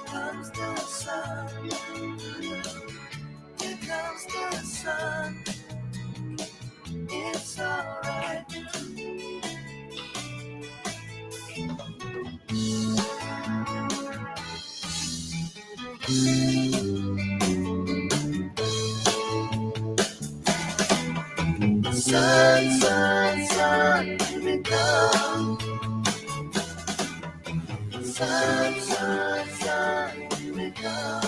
comes the sun. Here comes the sun. It's alright. Sun, sun, sun, here we come. Sun, sun, sun, here we come.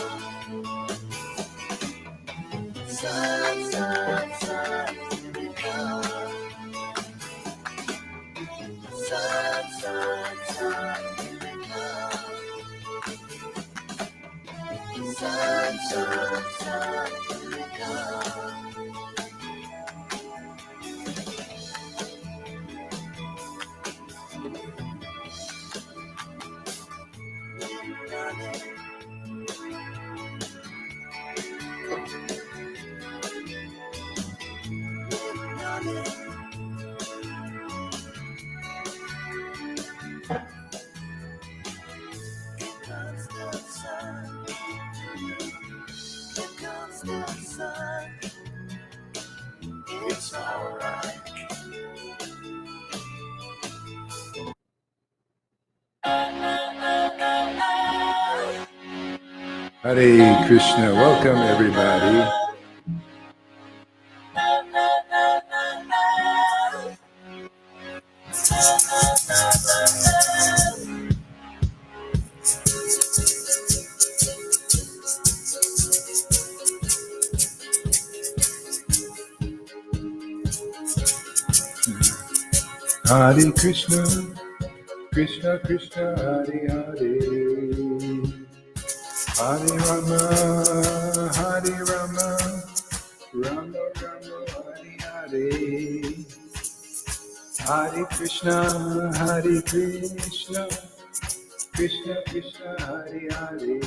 Sun, sun, sun, here we come. Sun, sun, sun, here we come. Sun, sun, sun, here we come. It's alright. Hare Krishna. Welcome, everybody. Hare Krishna, Krishna Krishna, Hare Hare, Hare Rama, Hare Rama, Rama Rama, Hare Hare, Hare Krishna, Hare Krishna, Krishna Krishna, Hare Hare,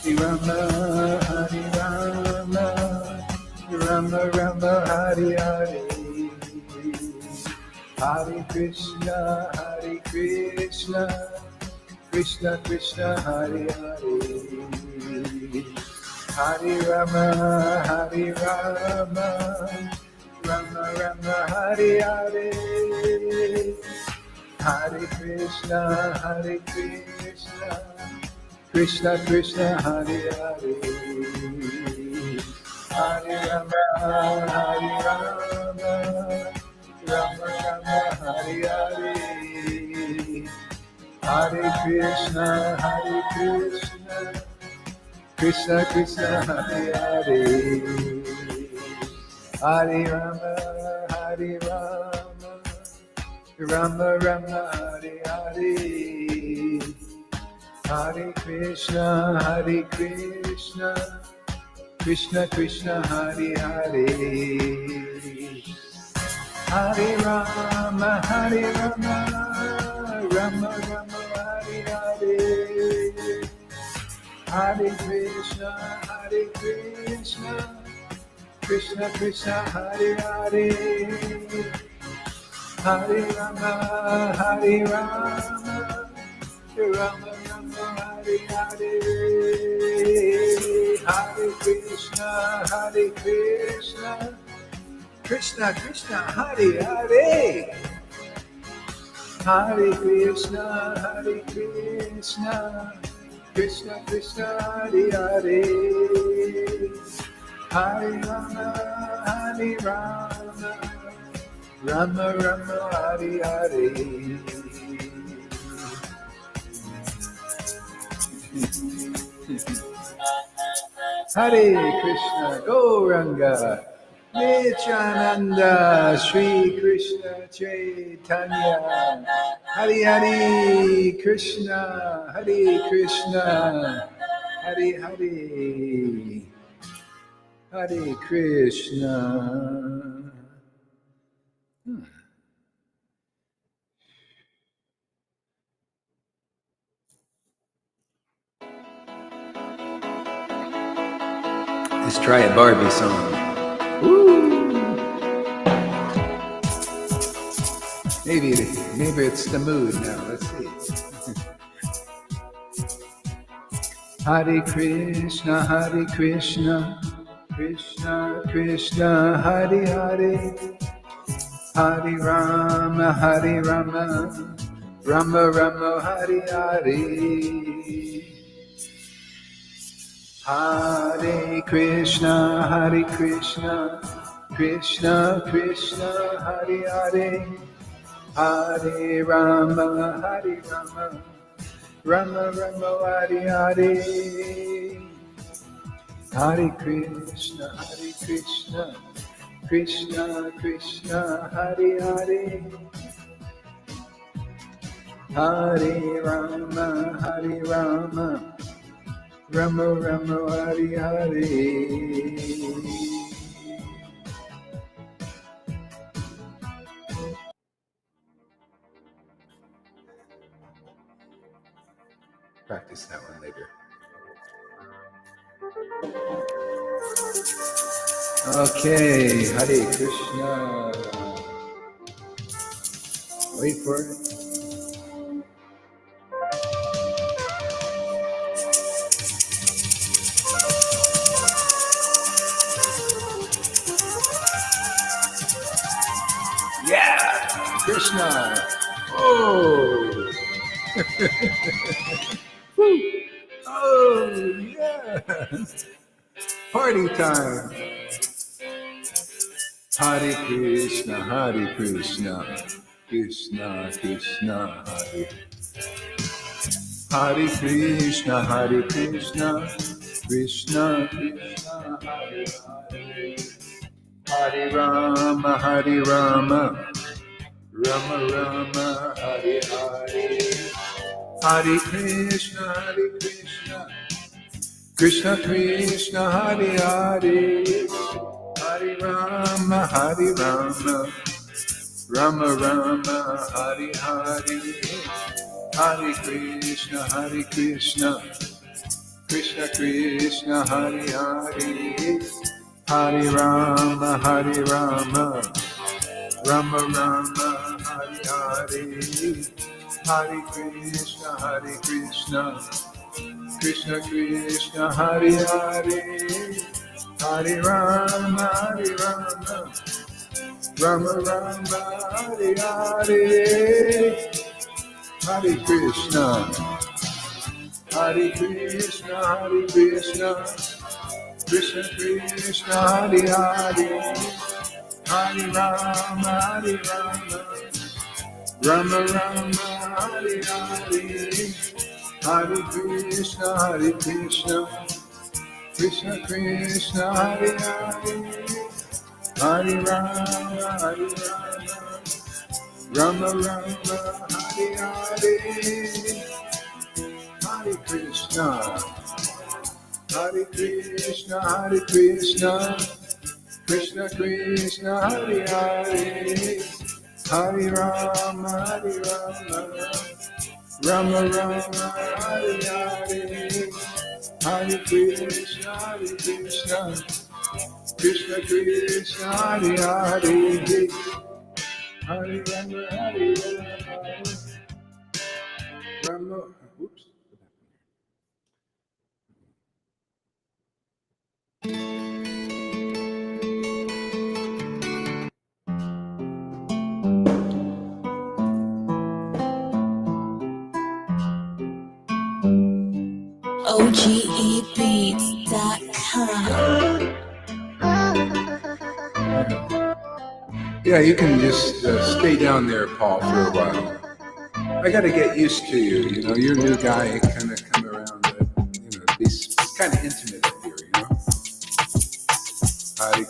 Hare Rama, Hare Rama, Rama Rama, Hare Hare. Hare Krishna, Hare Krishna, Krishna Krishna, Hare Hare, Hare Rama, Hare Rama, Rama Rama, Hare Hare, Hare Krishna, Hare Krishna, Krishna Krishna, Hare Hare, Hare Rama, Hare Rama, Rama Rama, Hare Hare, Hare Krishna, Hare Krishna, Krishna Krishna, Hare Hare, Hare Rama, Hare Rama, Rama Rama, Hare Hare, Hare Krishna, Hare Krishna, Krishna Krishna, Hare Hare, Hare Rama, Hare Rama, Rama Rama, Hare Hare, Hare Krishna, Hare Krishna, Krishna Krishna, Hare Hare, Hare Rama, Hare Rama, Rama Rama, Hare Hare, Hare Krishna, Hare Krishna, Krishna Krishna, Hare Hare, Hare Krishna, Hare Krishna, Krishna Krishna, Hare Hare, Hare Rama, Hare Rama, Rama Rama, Hare Hare. Hare Krishna, Gauranga, Nityananda, Sri Krishna Chaitanya, Hare Hare Krishna, Hare Krishna, Hare Hare, Hare Krishna. Let's try a Barbie song. Woo! Maybe it's the mood now. Let's see. Hare Krishna, Krishna Krishna, Hare Hare, Hare Rama, Rama Rama, Hare Hare. Hare Krishna, Krishna Krishna, Hare Hare, Hare Rama, Rama Rama, Hare Hare. Hare Krishna, Krishna Krishna, Hare Hare, Hare Rama, Rama Rama, Hare Hare. Practice that one later. Okay, Hare Krishna. Wait for it. Yeah, Krishna. Oh. Oh, yeah. Party time. Hare Krishna, Krishna Krishna, Hare. Hare Krishna, Krishna Krishna, Hare Hare. Hare Rama, Rama Rama, Hare Hare. Hare Krishna, Krishna Krishna, Hare Hare. Hare Rama, Rama Rama, Hare Hare. Hare Krishna, Krishna Krishna, Hare Hare. Hare Rama, Rama Rama, Hare Hare. Hare Krishna, Krishna Krishna, Hare Hare. Hare Rama, Rama Rama, Hare Hare. Hare Krishna, Krishna Krishna Krishna, Hare Hare. Hare Rama, Rama Rama, Hare Hare. Hare Krishna, Krishna Krishna, Hare Hare. Hare Rama, Rama Rama, Hare Hare. Hare Krishna, Krishna Krishna Krishna, Hare Hare. Hare Rama, Rama Rama, Hare Hare. Hare Krishna, Krishna Krishna, Hare Hare. Hare Rama, Rama. Oops. OGEbeats.com. Yeah, you can just stay down there, Paul, for a while. I got to get used to you. You know, you're a new guy, kind of come around, but, you know, be kind of intimate up here, you know. Hare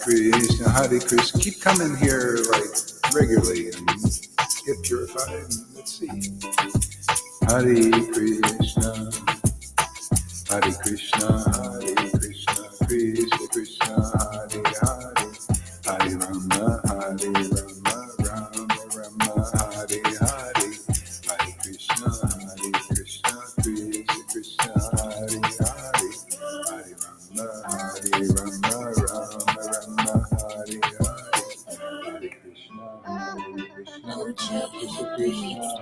Krishna, keep coming here like regularly and get purified. Let's see. Hare Krishna, Krishna Krishna, Krishna Hare Hare. Hare Rama, Rama Rama, Hare Hare. Hare Krishna, Krishna Krishna, Hare Hare. Hare Rama, Rama Rama, Hare Hare. Hare Krishna, OG Rhythmic.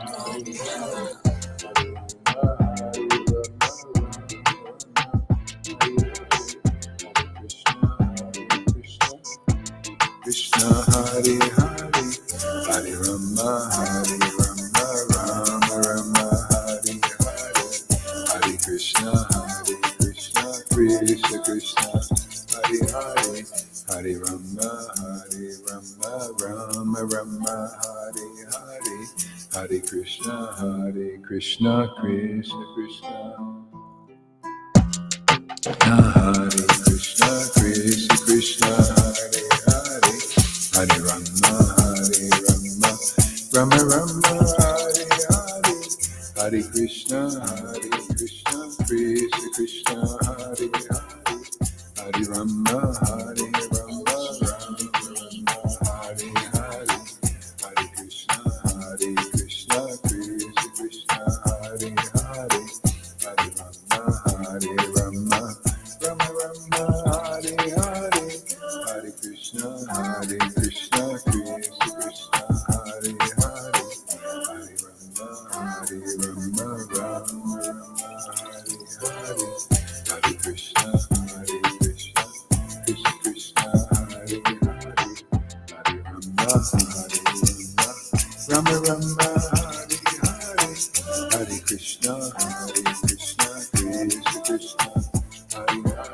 Krishna Hare Hare, Hare Rama, Hare Rama, Rama Rama, Hare Hare, Hare Krishna, Krishna Krishna, Hare Hare, Hare Rama, Rama Rama, Hare Hare, Hare Krishna, Krishna Krishna, Hare Krishna, Krishna, Hare Hare, Hare Rama, Rama Rama, Hare Hare, Hare Krishna, Krishna Krishna, Hare Hare, Hare Rama, Rama Rama, Hare Hare, Hare Krishna, Krishna Krishna, Hare Hare, Hare Rama, Rama Rama, Hare Hare, Hare Krishna, Krishna Krishna, Hare Hare, Hare Rama, Rama Rama, Hare Hare, Hare Krishna, Krishna Krishna, Hare Hare, Hare Rama, Rama Rama, Hare Hare, Hare Krishna, Krishna Krishna, Hare Hare,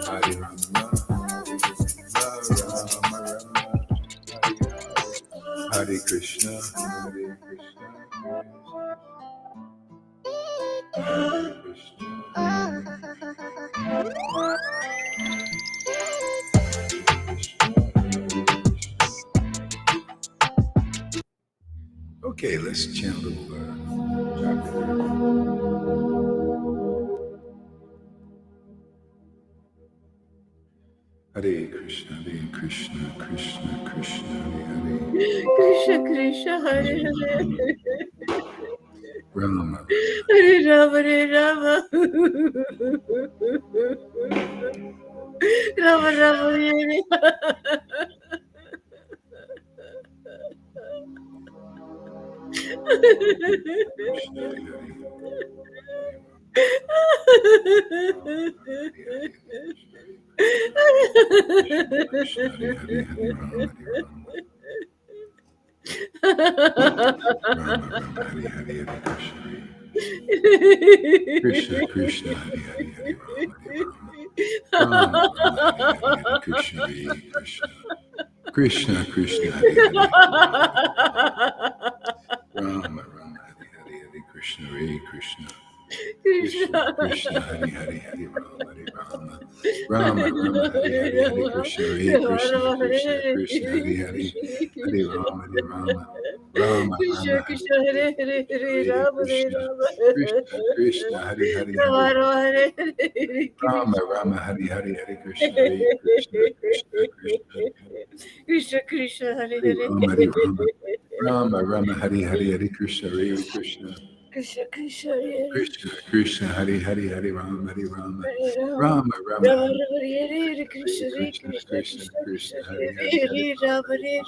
Hare Rama, Rama Rama, Hare Krishna, Okay, let's chant a little chapter. Hare Krishna, Krishna Krishna, Hare Hare. Krishna Krishna, Hare Hare. Rama. Hare Rama, Hare Rama. Rama Rama, Hare Krishna Krishna, Hare Hare, Rama Hare Krishna, Krishna Krishna, Hare Hare, Rama Hare Krishna, Krishna Krishna, Hare Hare, Hare Rama, Rama Hare Hare Krishna, Krishna Krishna, Hare Hare, Hare Rama, Rama Krishna Krishna, Hare Hare, Hare Rama, Hare Rama. Krishna Krishna, Hare Hare, Rama Rama, Hare Hare, Rama Hare Hare, Krishna Krishna Krishna Krishna, Hare Hare Hare. Rama Hare Hare, Krishna Krishna Krishna Krishna, Hare Hare. Krishna Hare Hare, Rama Rama, Rama Rama Rama, Hare Hare, Krishna Krishna Hare Hare Hare, Hare,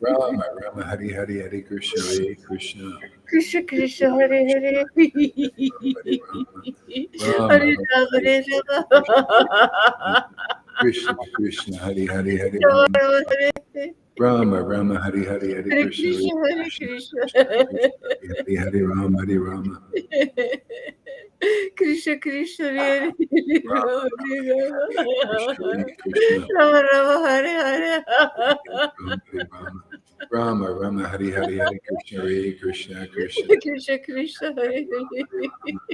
Rama Rama. Rama Hare Hare, Krishna Krishna Krishna Krishna, Hare Hare. Rama Hare Rama, Hare Rama. Krishna Krishna, Hare Hare, Hare Rama Rama, Rama, Hare Rama Hare Hare, Hare Hare Krishna Krishna, Hare Krishna. Hare Rama, Krishna Krishna, Hare Rama, Krishna Rama Rama, Hare Hare. Rama Hare Hare, Krishna Krishna Krishna Krishna, Hare Hare.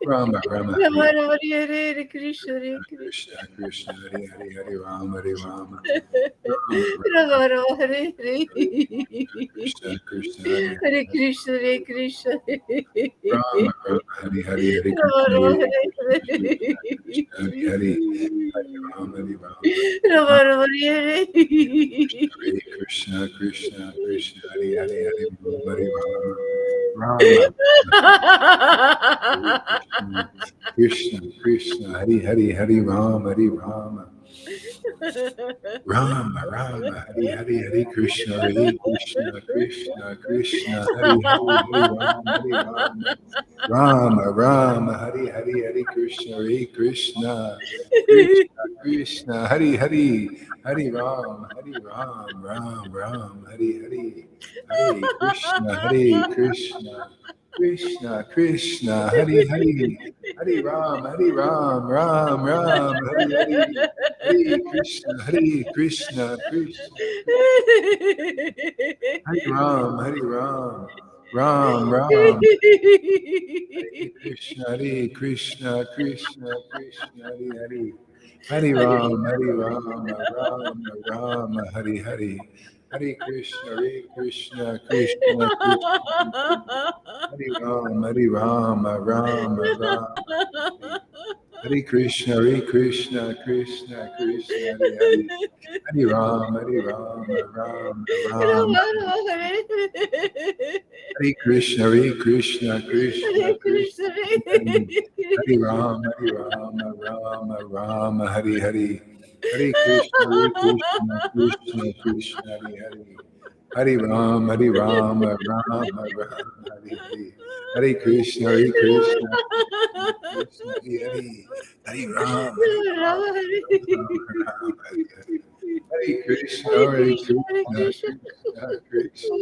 Rama Rama Hare Rama, Hare Hare, Krishna Hare Krishna Hare Rama, Rama Rama Rama, Hare Hare. Krishna Hare Hare Krishna, Hare Krishna. Rama Hare Hare, Hare Rama Rama, Krishna Hare Hare. Hare Rama, Rama Rama, Hare Hare. Hare Krishna Hare Hare Rama Krishna Hare Hare, Hare Rama, Rama, Rama, Hari, Hari, Hari Krishna, Hari Krishna, Krishna, Krishna, Hari, Hari, Hari Rama, Hari Rama, Rama, Rama, Hari, Hari, Hari Krishna, Hari Krishna, Krishna, Krishna, Hari, Hari, Hari Ram, Hari Ram, Ram, Ram, Hari, Hari, Hare Krishna, Hare Krishna, Krishna, Krishna, Hari, Hari, Hari Ram, Hari Ram, Ram, Ram, Hari, Hari. Hare Krishna, Hare Krishna, Krishna, Hare Ram, Hare Ram, Ram, Ram, Hare Krishna, Hare Krishna, Krishna, Krishna, Hare Hare, Hare Ram, Hare Ram, Ram, Ram, Hare Hare, Hare Krishna, Krishna, Krishna, Hare Ram, Hare Ram, Ram, Ram, Hare Krishna, Krishna, Krishna, Krishna, Hare Hare. Hare Ram, Ram, Ram. Hare Krishna, Krishna, Krishna, Krishna, Hare Ram, Ram, Ram, Hare Hare. Hare Krishna, Krishna, Krishna, Krishna, Hare Hare. Hare Ram, Ram, Ram, Hare Hare. Hare Krishna, Krishna, Krishna, Hare Hare. Hare Ram, Ram, Ram, Hare Hare. Hare Krishna, Krishna, Krishna, Krishna.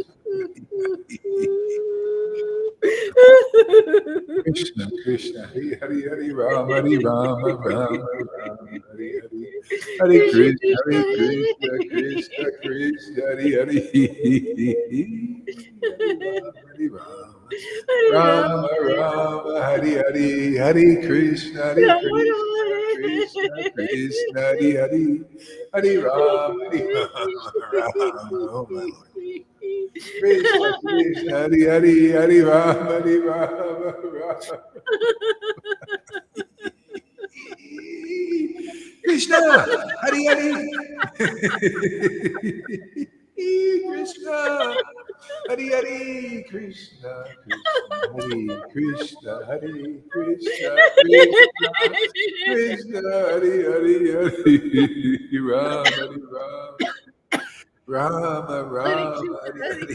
Krishna, Krishna, Hare Hare, Hare Rama, Rama, Rama, Hare Hare. Hare Krishna, Krishna, Krishna, Krishna, Hare Hare. Hare Rama, Rama, Rama, Hare Hare. Hare Krishna, Krishna, Krishna, Hare Hare. Hare Rama, Rama, oh my Lord. Krishna, Krishna, Hare Hare, Hare Rama, Rama. Krishna, Hare Hare. Krishna, Hare Hare, Krishna, Krishna, Hare Krishna, Hare Krishna, Krishna, Krishna, Hare Hare, Hare Rama, Hare Rama. Rama, Rama, Hare Hare,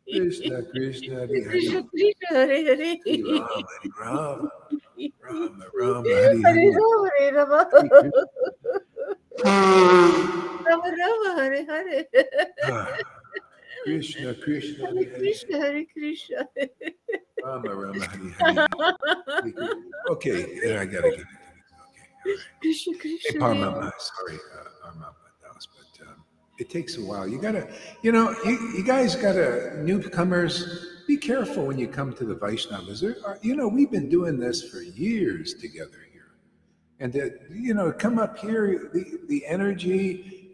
Krishna, Krishna, Hare Hare, Hare Rama, Hare Rama, Rama, Rama, Hare Hare, Krishna, Krishna, Hare Hare, Krishna, Hare Krishna. Rama, Rama, Hare Hare. Okay, I gotta get it. Okay, all right. Krishna, Hey, Krishna. Parmama, sorry, Parmama Das, but it takes a while. You gotta, you guys gotta, newcomers, be careful when you come to the Vaishnavas. We've been doing this for years together here. And come up here, the energy,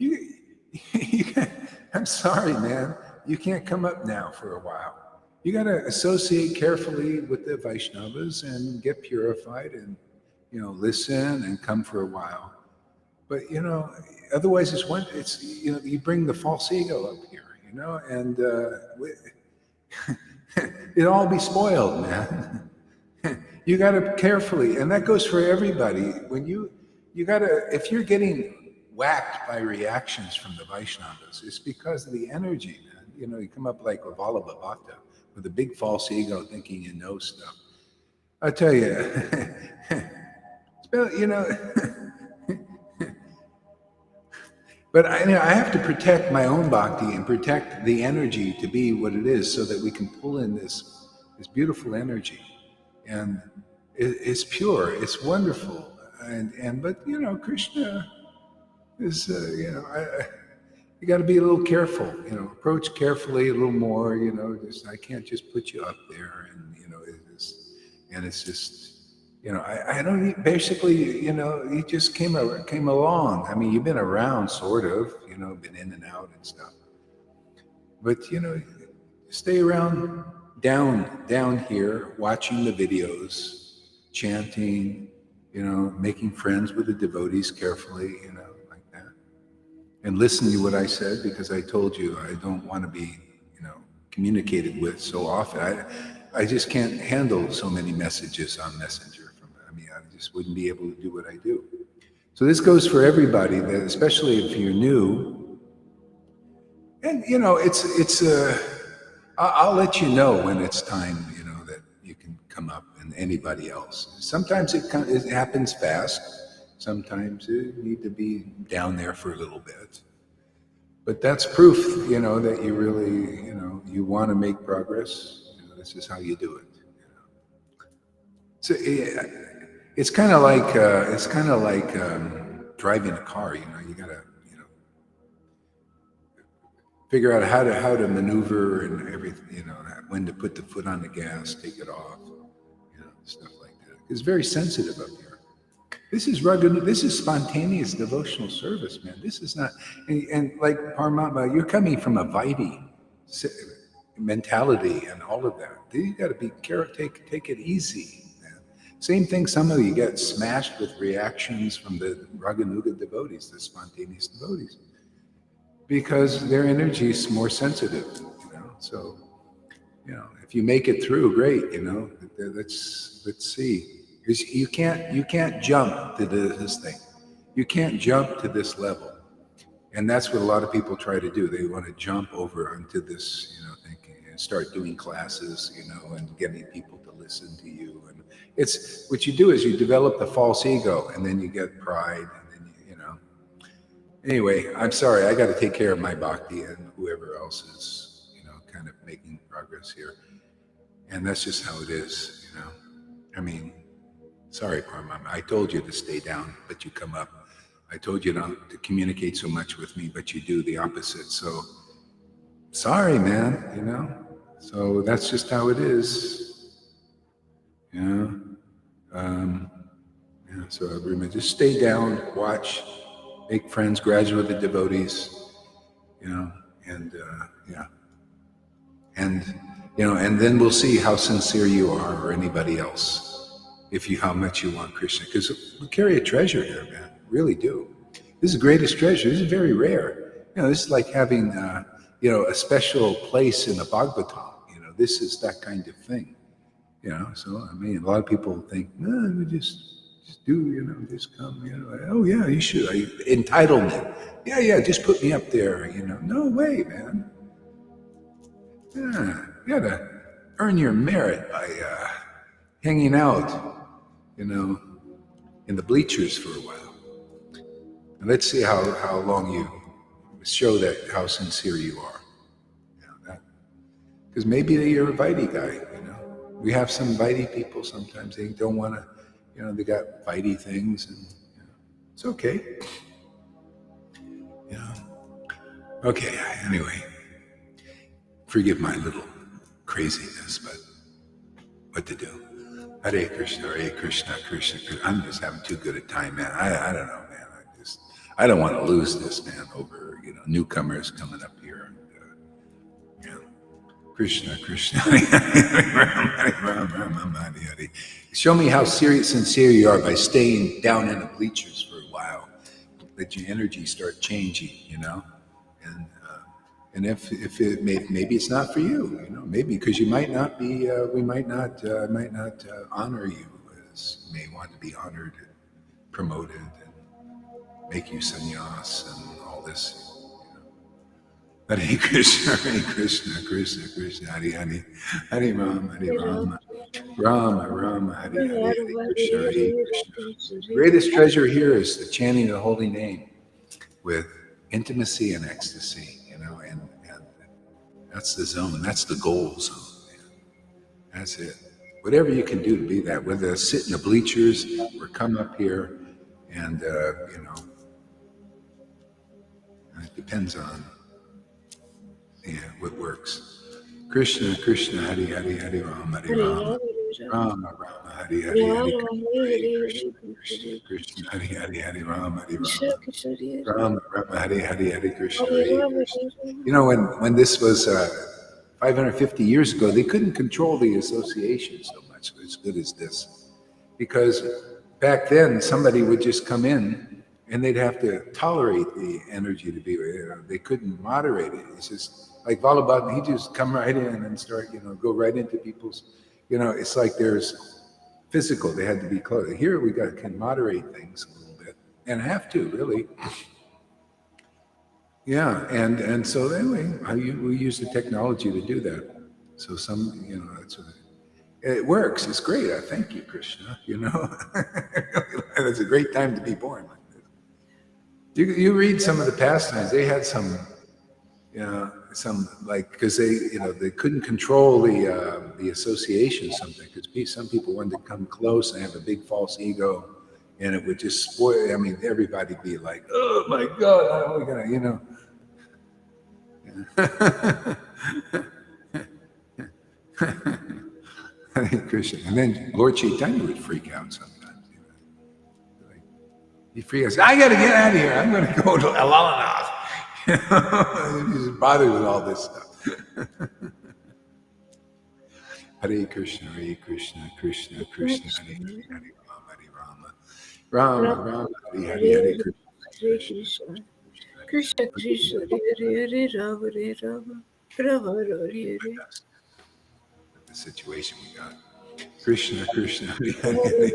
I'm sorry, man, you can't come up now for a while. You gotta associate carefully with the Vaishnavas and get purified and, listen and come for a while. But, otherwise you bring the false ego up here, and it'll all be spoiled, man. You got to carefully, and that goes for everybody. When you got to, if you're getting whacked by reactions from the Vaishnavas, it's because of the energy, man. You come up like Vallabha Bhatta with a big false ego thinking you know stuff. I tell you, but I have to protect my own bhakti and protect the energy to be what it is so that we can pull in this beautiful energy. And it's pure, it's wonderful. But Krishna is, you got to be a little careful, approach carefully a little more, I can't just put you up there it's just, I don't basically, you just came along. I mean, you've been around sort of, been in and out and stuff. But, stay around down here, watching the videos, chanting, making friends with the devotees carefully, like that. And listen to what I said, because I told you I don't want to be, communicated with so often. I just can't handle so many messages on Messenger. I just wouldn't be able to do what I do. So this goes for everybody, that especially if you're new. And I'll let you know when it's time, that you can come up, and anybody else. Sometimes it happens fast. Sometimes you need to be down there for a little bit. But that's proof, that you really, you want to make progress. This is how you do it. So it's kind of like driving a car. You gotta figure out how to maneuver and everything. When to put the foot on the gas, take it off, stuff like that. It's very sensitive up here. This is rugged. This is spontaneous devotional service, man. This is not, and like Paramatma, you're coming from a Vaidhi mentality and all of that. You got to be careful. Take it easy, man. Same thing. Some of you get smashed with reactions from the Raganuga devotees, the spontaneous devotees, because their energy is more sensitive. So, if you make it through, great. Let's see. You can't jump to this thing. You can't jump to this level, and that's what a lot of people try to do. They want to jump over onto this, thinking, and start doing classes, and getting people to listen to you. And it's what you do is you develop the false ego, and then you get pride, and then Anyway, I'm sorry. I got to take care of my bhakti and whoever else is, kind of making progress here, and that's just how it is, I mean. Sorry, Paramatma. I told you to stay down, but you come up. I told you not to communicate so much with me, but you do the opposite. So, sorry, man, So that's just how it is. So everyone just stay down, watch, make friends, graduate the devotees, and and then we'll see how sincere you are, or anybody else. How much you want Krishna, because we carry a treasure here, man. Really do. This is the greatest treasure. This is very rare. This is like having, a special place in the Bhagavatam. This is that kind of thing. So I mean, a lot of people think, no, we just do, just come. Oh yeah, you should. Entitlement. Yeah, just put me up there. No way, man. Yeah, you gotta earn your merit by hanging out. In the bleachers for a while. And let's see how long you show how sincere you are. Because maybe you're a Vaidhi guy, We have some Vaidhi people sometimes. They don't want to, they got Vaidhi things, and it's okay. Okay, anyway. Forgive my little craziness, but what to do? Hare Krishna, Krishna Krishna. I'm just having too good a time, man. I don't know, man. I don't want to lose this, man, over newcomers coming up here. And, Krishna, Krishna. Show me how sincere you are by staying down in the bleachers for a while. Let your energy start changing, And if maybe it's not for you, maybe because you might not be, we might not honor you as you may want to be honored, and promoted, and make you sannyas and all this. Hare Krishna, Krishna Krishna, Hare Hare, Hare Rama, Rama Rama, Hare Hare, Krishna, Hare Krishna. The greatest treasure here is the chanting of the holy name with intimacy and ecstasy, and that's the zone, that's the goal zone. That's it. Whatever you can do to be that, whether sit in the bleachers or come up here, and it depends on what works. Krishna, Krishna, Hare Hare, Hare Rama, Hare Rama, Rama Rama, Hare Hare, Hare Krishna, Krishna Krishna, Hare Hare, Hare Rama, Hare Rama, Rama Rama, Hare Hare, Hare Krishna, Hare Krishna. When this was 550 years ago, they couldn't control the association so much as good as this, because back then somebody would just come in and they'd have to tolerate the energy to be. They couldn't moderate it. It's just like Vallabha, he just come right in and start, go right into people's, it's like there's physical, they had to be close. Here we can moderate things a little bit, and have to really. Yeah, and so anyway, we use the technology to do that. So it works. It's great. I thank you, Krishna. It's a great time to be born like this. You read some of the pastimes. They had some, some like because they couldn't control the association something because some people wanted to come close and have a big false ego, and it would just spoil. I mean, everybody'd be like, "Oh my God, how are we gonna?" Hare Krishna. And then Lord Caitanya would freak out sometimes. He freaks out. I got to get out of here. I'm going to go to Alalanath. He just bothers with all this stuff. Hare Krishna, Hare Krishna, Krishna Krishna, Hare Hare, Hare Rama, Rama Rama, Hare Hare, Hare Krishna, Krishna Krishna, Hare Hare, Rama Rama, Rama Hare Hare. The situation we got. Krishna Krishna, Hare Hare,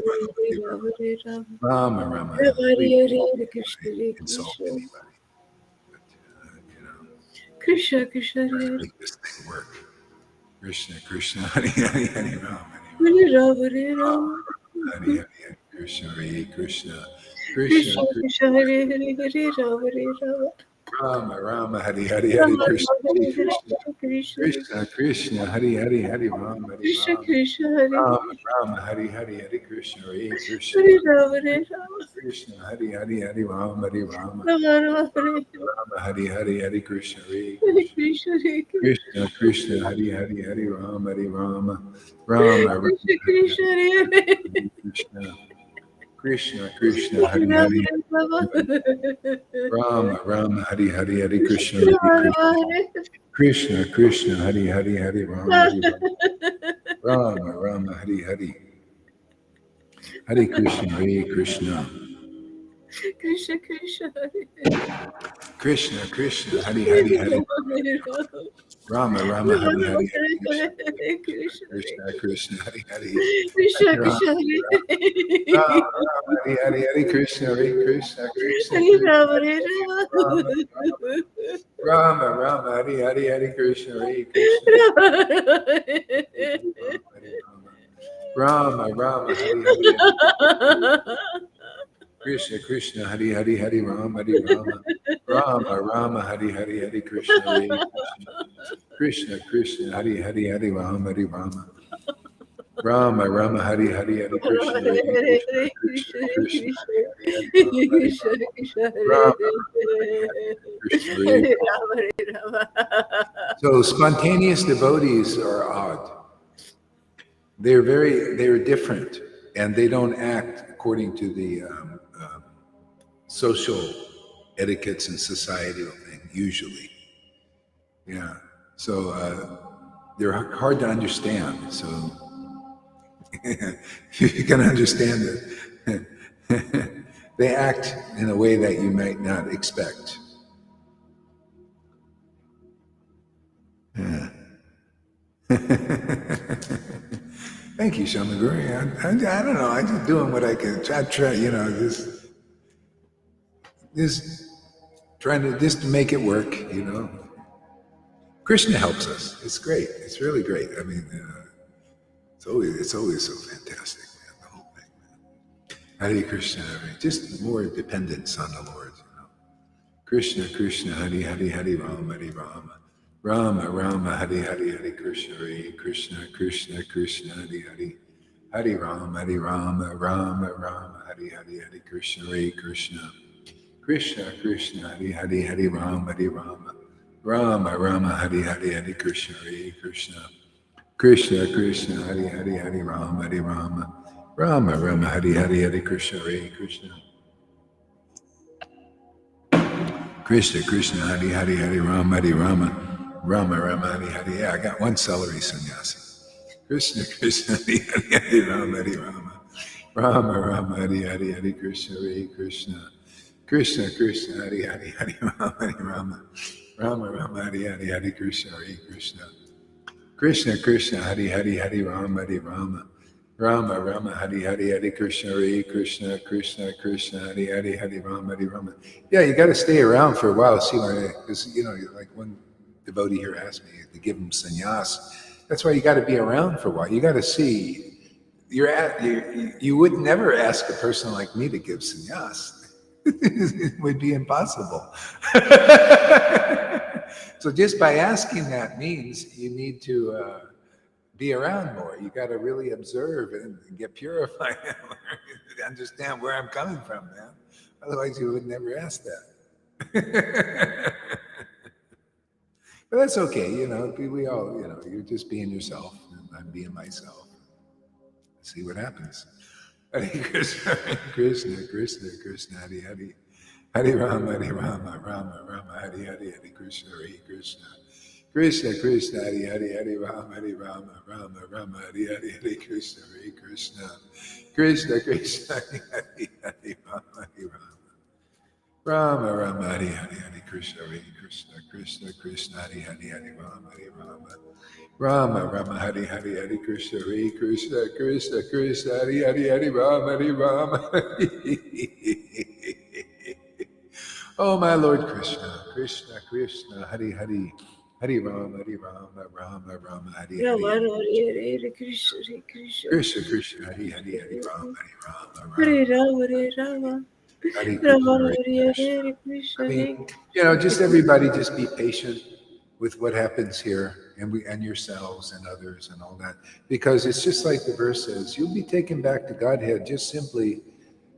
Rama Rama. Please insult anybody. But, Krishna Krishna, make this thing work. Krishna Krishna, Hare Hare, Hare Rama, Hare Rama, Hare Rama. Hare Hare, Krishna, Hare Krishna, Krishna Krishna Krishna, Hare Hare, Hare Rama, Hare Rama. Rama Rama, Hare Hare, Hare Krishna, Hare Krishna, Krishna Krishna, Hare Hare, Hare Rama, Hare Krishna Rama, Krishna, Hare Rama Rama, Hare Hare, Hare Krishna, Hare Krishna, Hare Rama, Hare Rama. Krishna, Hare Hare, Hare Rama, Hare Rama, Rama Rama, Hare Rama, Hare Hare, Hare Krishna, Hare Krishna, Hare Krishna, Krishna, Hare Hare, Hare Rama, Hare Rama, Rama Rama, Krishna Krishna, Hare Krishna, Krishna Krishna, Hare Hare, Rama Rama, Hare Hare, Hare Krishna, Hare Krishna, Krishna, Hare Hare, Hare Rama, Hare Rama, Rama, Hare Hare, Hare Krishna, Hare Krishna, Krishna Krishna, Krishna Krishna, Hare Hare, Hare Rama, Rama, Hare Hare, Krishna Krishna, Hare Hare, Krishna Krishna, Rama, Rama, Hare Hare, Hare Krishna, Hare Krishna, Krishna Hare Rama, Hare Rama, Rama, Hare Hare, Hare Krishna, Hare Krishna, Rama, Rama, Hare Hare, Krishna, Krishna, Hare Hare, Hare Rama, Hare Rama, Rama, Rama, Hare Hare, Hare Krishna, Hare Krishna, Krishna, Hare Hare, Hare Rama, Hare Rama, Rama, Rama, Hare Hare, Hare Krishna, Hare Krishna, Krishna, So spontaneous devotees are odd. They're different, and they don't act according to the social etiquettes and societal thing usually. Yeah, so they're hard to understand. So you can understand it. They act in a way that you might not expect. Yeah. Thank you, Shamaguri. I don't know. I'm just doing what I can. Try, just trying to just to make it work. Krishna helps us. It's great. It's really great. I mean, it's always so fantastic, man. The whole thing, man. Hare Krishna. Just more dependence on the Lord. Krishna, Krishna, Hare Hare, Hare Rama, Hare Rama. Rama, Rama, Hare Hare, Hare Krishna, Hare Krishna, Krishna, Krishna, Hare Hare, Hare Rama, Rama, Rama, Hare Hare, Hare Krishna, Hare Krishna, Krishna, Krishna, Hare Hare, Hare Rama, Rama, Rama, Hare Hare, Hare Krishna, Hare Krishna, Krishna, Krishna, Hare Hare, Hare Rama, Rama, Rama, Hare Hare, Hare Krishna, Hare Krishna, Krishna, Krishna, Hare Hare, Hare Rama, Rama, Rama, Hare Hare. Yeah, I got one celery sannyasi. Krishna, Krishna, Hare Hare, Hare Rama, Rama, Rama, Hare Hare, Hare Krishna, Hare Krishna, Krishna, Krishna, Hare Hare, Hare Rama, Rama, Hare Hare, Hare Krishna, Hare Krishna, Krishna, Krishna, Hare Hare, Hare Rama, Rama, Rama, Hari, Hari, Hari Krishna, Hare Krishna, Krishna, Krishna, Hari, Hari, Hari Rama, Hari Rama. Yeah, you got to stay around for a while. See, because like one devotee here asked me to give him sannyas. That's why you got to be around for a while. You got to see. You would never ask a person like me to give sannyas. It would be impossible. So just by asking that means you need to be around more. You got to really observe and get purified. Understand where I'm coming from, man. Otherwise, you would never ask that. But that's okay. We all, you're just being yourself, and I'm being myself. See what happens. Hare Krishna, Krishna, Krishna, Krishna, Hare Hare. Hare Rama, Hare Rama, Rama, Rama, Hare Hare, Hare Krishna, Hare Krishna. Krishna, Krishna, Hare Hare, Hare Rama, Rama, Rama, Hare Hare, Hare Krishna, Hare Krishna. Krishna, Krishna, Hare Hare, Hare Rama, Rama, Hare Hare, Hare Krishna, Hare Krishna. Krishna, Krishna, Hare Hare, Hare Rama, Rama, Rama, Hare Hare, Hare Krishna, Hare Krishna. Krishna, Krishna, Hare Hare, Hare Rama. Oh, my Lord Krishna, Krishna, Krishna, Hare Hare. Hare Rama, Rama, Rama, Hare Hare. Hare Krishna, Hare Krishna. Krishna, Krishna, Hare Hare, Hare Rama, Hare Rama, Hare Rama. Hare Rama, Krishna, Hare Hare Hare Krishna. Krishna, I Hare mean, just everybody just be patient with what happens here and yourselves and others and all that. Because it's just like the verse says, you'll be taken back to Godhead just simply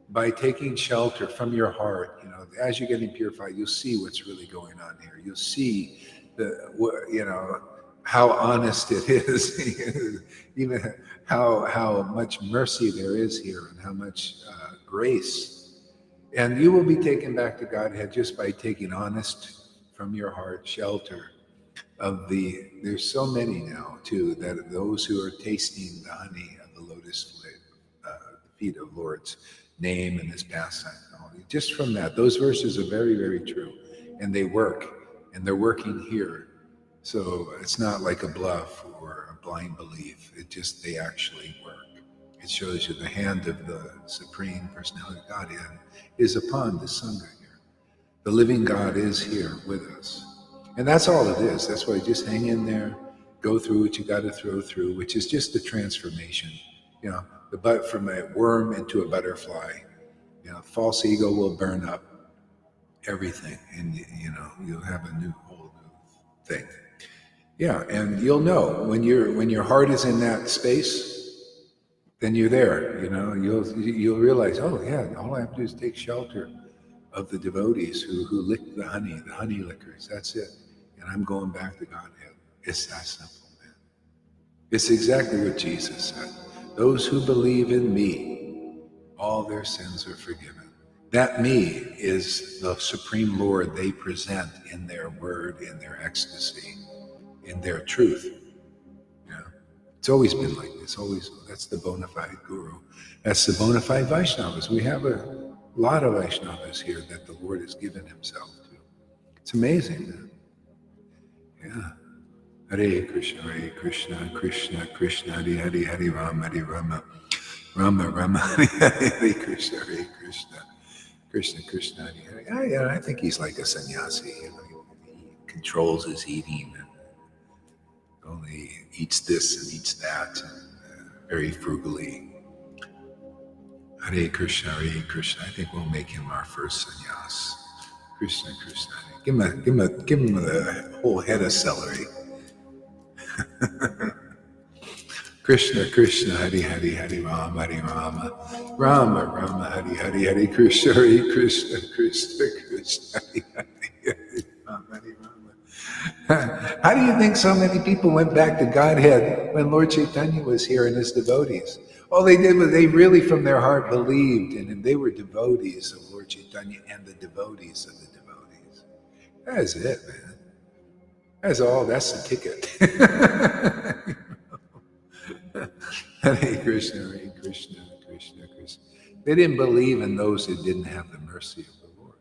by taking shelter from your heart. As you're getting purified, you'll see what's really going on here. You'll see how honest it is, even how much mercy there is here and how much grace. And you will be taken back to Godhead just by taking honest from your heart shelter of there's so many now too, that those who are tasting the honey of the lotus feet of Lord's name and his pastime. Just from that, those verses are very, very true. And they work, and they're working here. So it's not like a bluff or a blind belief. They actually work. It shows you the hand of the Supreme Personality of Godhead is upon the Sangha here. The living God is here with us. And that's all it is. That's why just hang in there, go through what you got to throw through, which is just the transformation. From a worm into a butterfly. False ego will burn up everything, and you'll have a whole new thing. Yeah, and you'll know when your heart is in that space, then you're there. You'll realize, oh yeah, all I have to do is take shelter of the devotees who lick the honey lickers. That's it, and I'm going back to Godhead. It's that simple, man. It's exactly what Jesus said. Those who believe in me, all their sins are forgiven. That me is the Supreme Lord they present in their word, in their ecstasy, in their truth. It's always been like this. That's the bona fide guru. That's the bona fide Vaishnavas. We have a lot of Vaishnavas here that the Lord has given himself to. It's amazing, man. Yeah. Hare Krishna, Krishna, Krishna, Hare Hare, Hare Rama, Rama, Rama, Hare Krishna, Hare Krishna, Krishna, Krishna, Hare Hare. Yeah, I think he's like a sannyasi. He controls his eating and only eats this and eats that, and very frugally. Hare Krishna, Hare Krishna. I think we'll make him our first sannyas. Krishna, Krishna. Give him a whole head of celery. Krishna, Krishna, Hare Hare, Hare Rama, Rama, Rama, Hare Hare, Hare Krishna, Hare Krishna, Krishna, Krishna, Hare Hare, Hare Rama, Hare Rama. How do you think so many people went back to Godhead when Lord Caitanya was here and his devotees? All they did was they really from their heart believed in him. They were devotees of Lord Caitanya and the devotees of the devotees. That's it, man. That's all. That's the ticket. Hare Krishna, Hare Krishna, Krishna, Krishna. They didn't believe in those who didn't have the mercy of the Lord.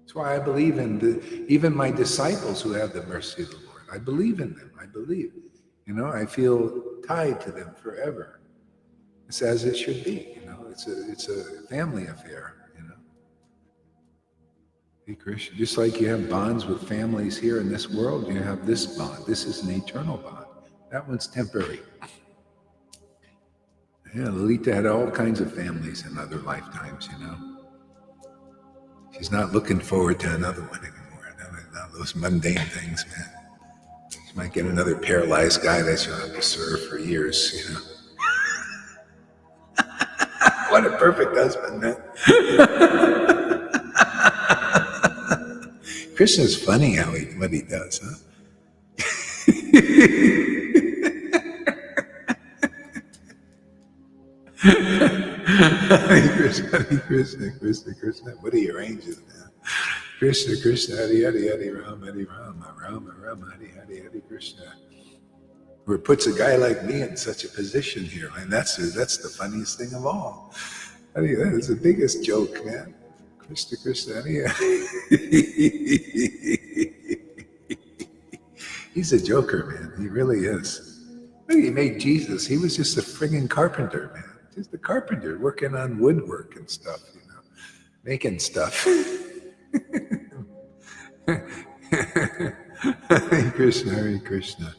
That's why I believe in even my disciples who have the mercy of the Lord. I believe in them. I believe. You know, I feel tied to them forever. It's as it should be. You know, it's a family affair. You know, hey Krishna, just like you have bonds with families here in this world, you have this bond. This is an eternal bond. That one's temporary. Yeah, Lalita had all kinds of families in other lifetimes. You know, she's not looking forward to another one anymore. Not those mundane things, man. She might get another paralyzed guy that she'll have to serve for years. You know. What a perfect husband, man. Krishna's funny what he does, huh? Hare Krishna, Hare Krishna, Krishna, Krishna. What he arranges now. Krishna, Krishna, Hare Hare, Hare Rama, Rama, Rama, Hare Hare, Hare Krishna. Where it puts a guy like me in such a position here, and that's the funniest thing of all. I mean, that is the biggest joke, man. Krishna, Krishna, Hare. He's a joker, man. He really is. Look, he made Jesus. He was just a friggin' carpenter, man. Just a carpenter working on woodwork and stuff, you know, making stuff. Hare Krishna, Hare Krishna.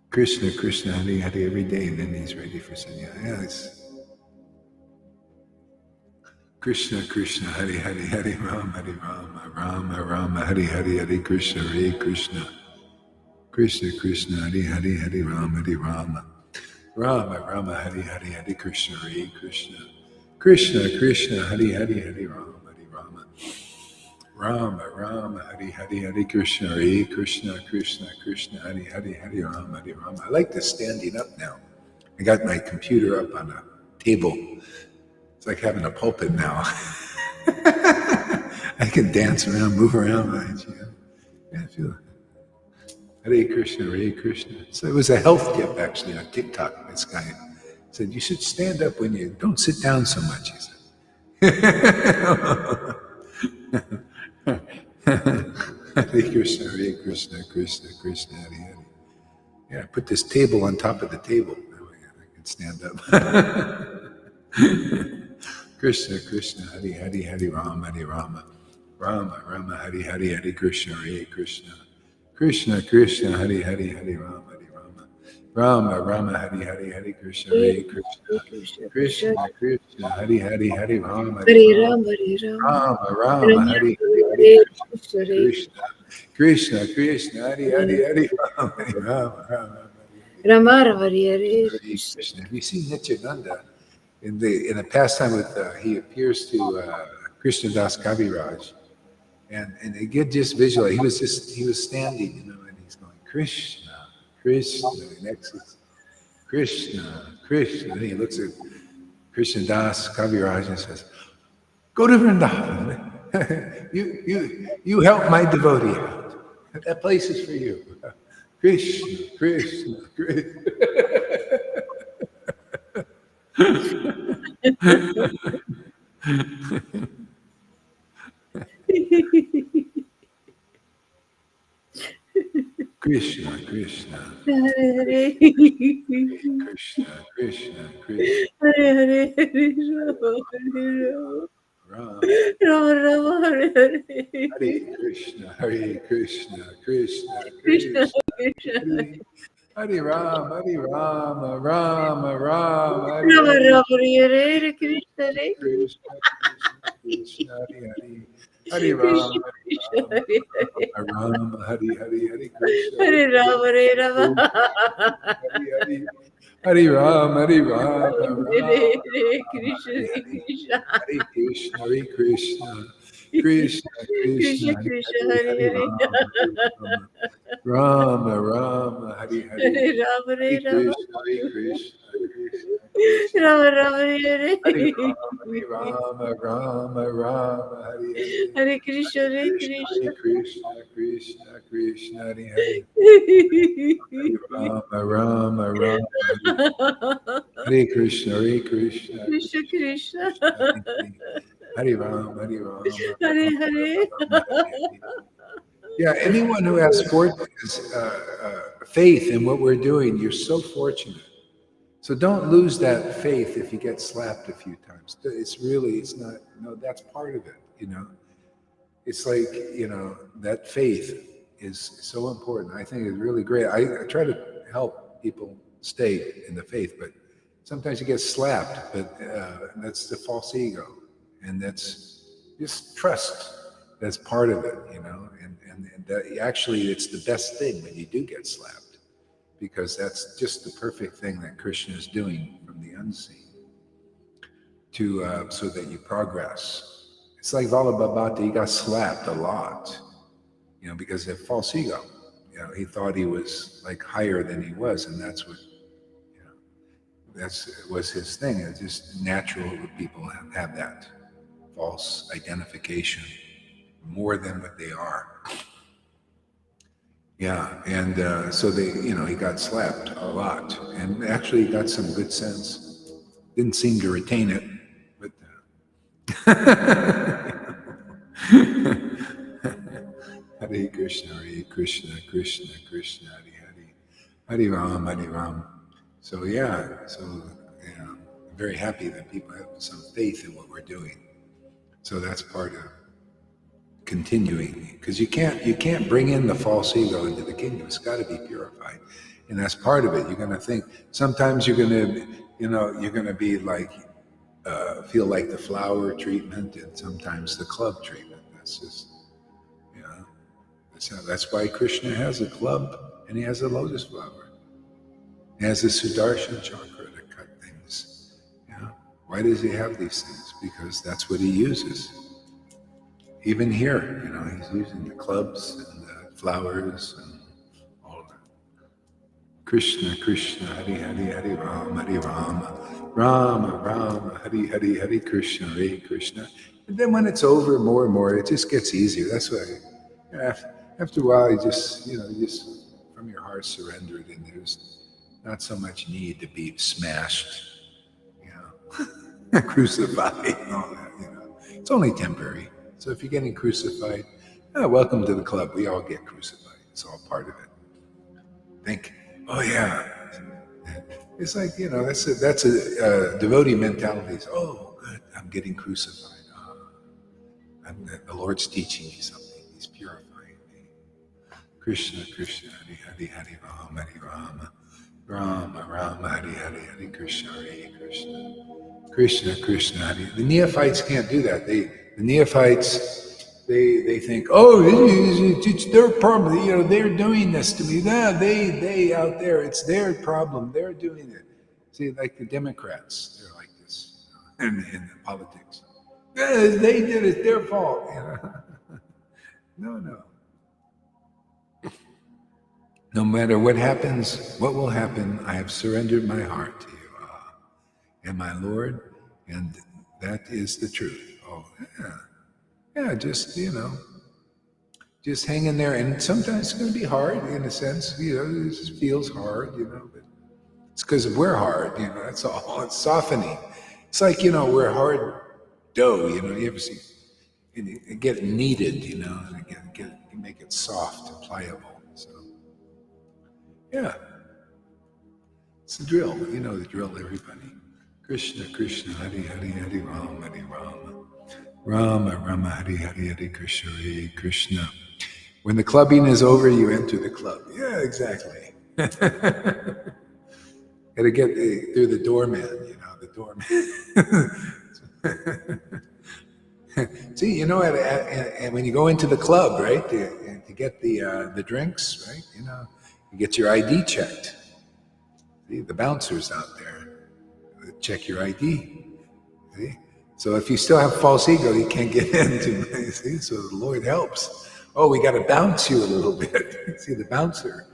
Krishna, Krishna, Hare Hare every day, and then he's ready for sannyasa. Yeah, it's Krishna, Krishna, Hare Hare, Hare Rama, Rama, Rama, Hare Hare, Hare Krishna, Hare Krishna. Krishna, Krishna, Hare Hare, Hare Rama, Rama, Rama, Hare Hare, Hare Krishna, Hare Krishna. Krishna, Krishna, Hare Hare, Hare Rama, Rama, Rama, Hare Hare, Hare Krishna, Hare Krishna, Krishna, Krishna, Hare Hare, Hare Rama, Hare Rama. I like this standing up now. I got my computer up on a table. It's like having a pulpit now. I can dance around, move around. Yeah, I feel it. Hare Krishna, Hare Krishna. So it was a health tip actually on TikTok. This guy said, you should stand up when you don't sit down so much, he said. Hare Krishna, Hare Krishna, Krishna, Krishna, Hare Hare. Yeah, put this table on top of the table. That way I can stand up. Krishna, Krishna, Hare Hare, Hare Rama, Rama, Rama, Hare Hare, Hare Krishna, Hare Krishna. Krishna, Krishna, Hare Hare, Hare Rama, Rama, Rama, Hare Hare, Hare Krishna, Hare Krishna. Krishna, Krishna, Hare Hare, Hare Rama, Rama, Rama, Hare Hare, Hare Krishna. Krishna, Krishna, Hare Hare, Hare Rama, Rama, Hare Krishna. Have you seen Nityananda in the pastime with he appears to Krishna Das Kaviraj? And they get just visual. He was standing, you know, and he's going, Krishna, Krishna. Next is Krishna, Krishna. And then he looks at Krishna Das Kaviraj and says, go to Vrindavan. you help my devotee out. That place is for you. Krishna, Krishna, Krishna. Krishna, Krishna. Hare Krishna, Krishna, Krishna. Hare Hare, Hare Rama. Rama, Rama, Hare Hare. Hare Krishna, Hare Krishna, Krishna, Krishna, Krishna. Krishna. Hare Rama, Rama, Rama, Hare Rama, Hare. Rama, Hare Hare, Krishna, Hare Krishna, Krishna, Hare Hare. Hare Rama, Krishna, Hare Hare. Rama, Hare Hare, Hare Krishna. Hare Rama, Hare Rama. Hare Rama, Hare Rama, Hare Hare, Krishna, Krishna. Hare Krishna, Hare Krishna. Krishna, Krishna, Krishna, Hare Hare. Rama, Rama, Hare Hare. Hare Rama, Hare Rama. Krishna, Krishna, Rama, Rama, Hare Hare. Rama, Rama, Rama, Hare Hare. Hare Krishna, Hare Krishna. Krishna, Krishna, Krishna, Hare Hare. Rama, Rama, Rama, Hare Krishna, Hare Krishna. Krishna, Krishna. Hare Rama, Hare Rama. Hare Hare. Yeah, anyone who has faith in what we're doing, you're so fortunate. So don't lose that faith if you get slapped a few times. It's not, that's part of it. It's like, that faith is so important. I think it's really great. I try to help people stay in the faith, but sometimes you get slapped, but that's the false ego. And that's just trust. That's part of it, and that actually it's the best thing when you do get slapped, because that's just the perfect thing that Krishna is doing from the unseen to so that you progress. It's like Vallabhabhata, he got slapped a lot, because of false ego. He thought he was like higher than he was, and that's what, was his thing. It's just natural that people have that false identification more than what they are. Yeah, and so he got slapped a lot, and actually he got some good sense. Didn't seem to retain it, but Hare Krishna, Hare Krishna, Krishna Krishna, Hare Hare, Hare Ram, Hare Ram. So I'm very happy that people have some faith in what we're doing. So that's part of continuing, because you can't bring in the false ego into the kingdom. It's got to be purified, and that's part of it. You're going to think sometimes you're going to be like feel like the flower treatment, and sometimes the club treatment. That's just that's why Krishna has a club and he has a lotus flower. He has a Sudarshan chakra to cut things. Why does he have these things? Because that's what he uses. Even here, he's using the clubs and the flowers and all of that. Krishna, Krishna, Hare Hare, Hare Rama, Hare Rama, Rama Rama, Hare Hare, Hare Krishna, Hare Krishna. And then when it's over, more and more, it just gets easier. That's why after a while, you just from your heart surrender it, and there's not so much need to be smashed, crucified and all that. It's only temporary. So if you're getting crucified, welcome to the club. We all get crucified. It's all part of it. Think, oh yeah. It's like, that's a devotee mentality. It's, oh, good, I'm getting crucified. The Lord's teaching me something. He's purifying me. Krishna, Krishna, Hare Hare, Hare Rama, Hare Rama, Rama Rama, Hare Hare, Hare Krishna, Hare Krishna, Krishna, Krishna, Hare. The neophytes can't do that. The neophytes, they think, oh, it's their problem. They're doing this to me. They out there, it's their problem. They're doing it. See, like the Democrats, they're like this in politics. They did it. Their fault. No. No matter what happens, what will happen, I have surrendered my heart to you, and my Lord, and that is the truth. Oh, yeah, just just hang in there. And sometimes it's going to be hard, in a sense. It just feels hard, but it's because we're hard. That's all. It's softening. It's like we're hard dough. You ever see? And get kneaded, and make it soft and pliable. So. Yeah, it's the drill. You know the drill, everybody. Krishna, Krishna, Hare Hare, Hare Rama, Hare Rama, Rama Rama, Hare Hare, Hare Krishna, Hare Krishna. When the clubbing is over, you enter the club. Yeah, exactly. Got to get through the doorman. The doorman. See, and when you go into the club, right, to get the drinks, right, you get your ID checked. See, the bouncers out there check your ID. See? So if you still have false ego, you can't get into. See, so the Lord helps. Oh, we got to bounce you a little bit. See, the bouncer.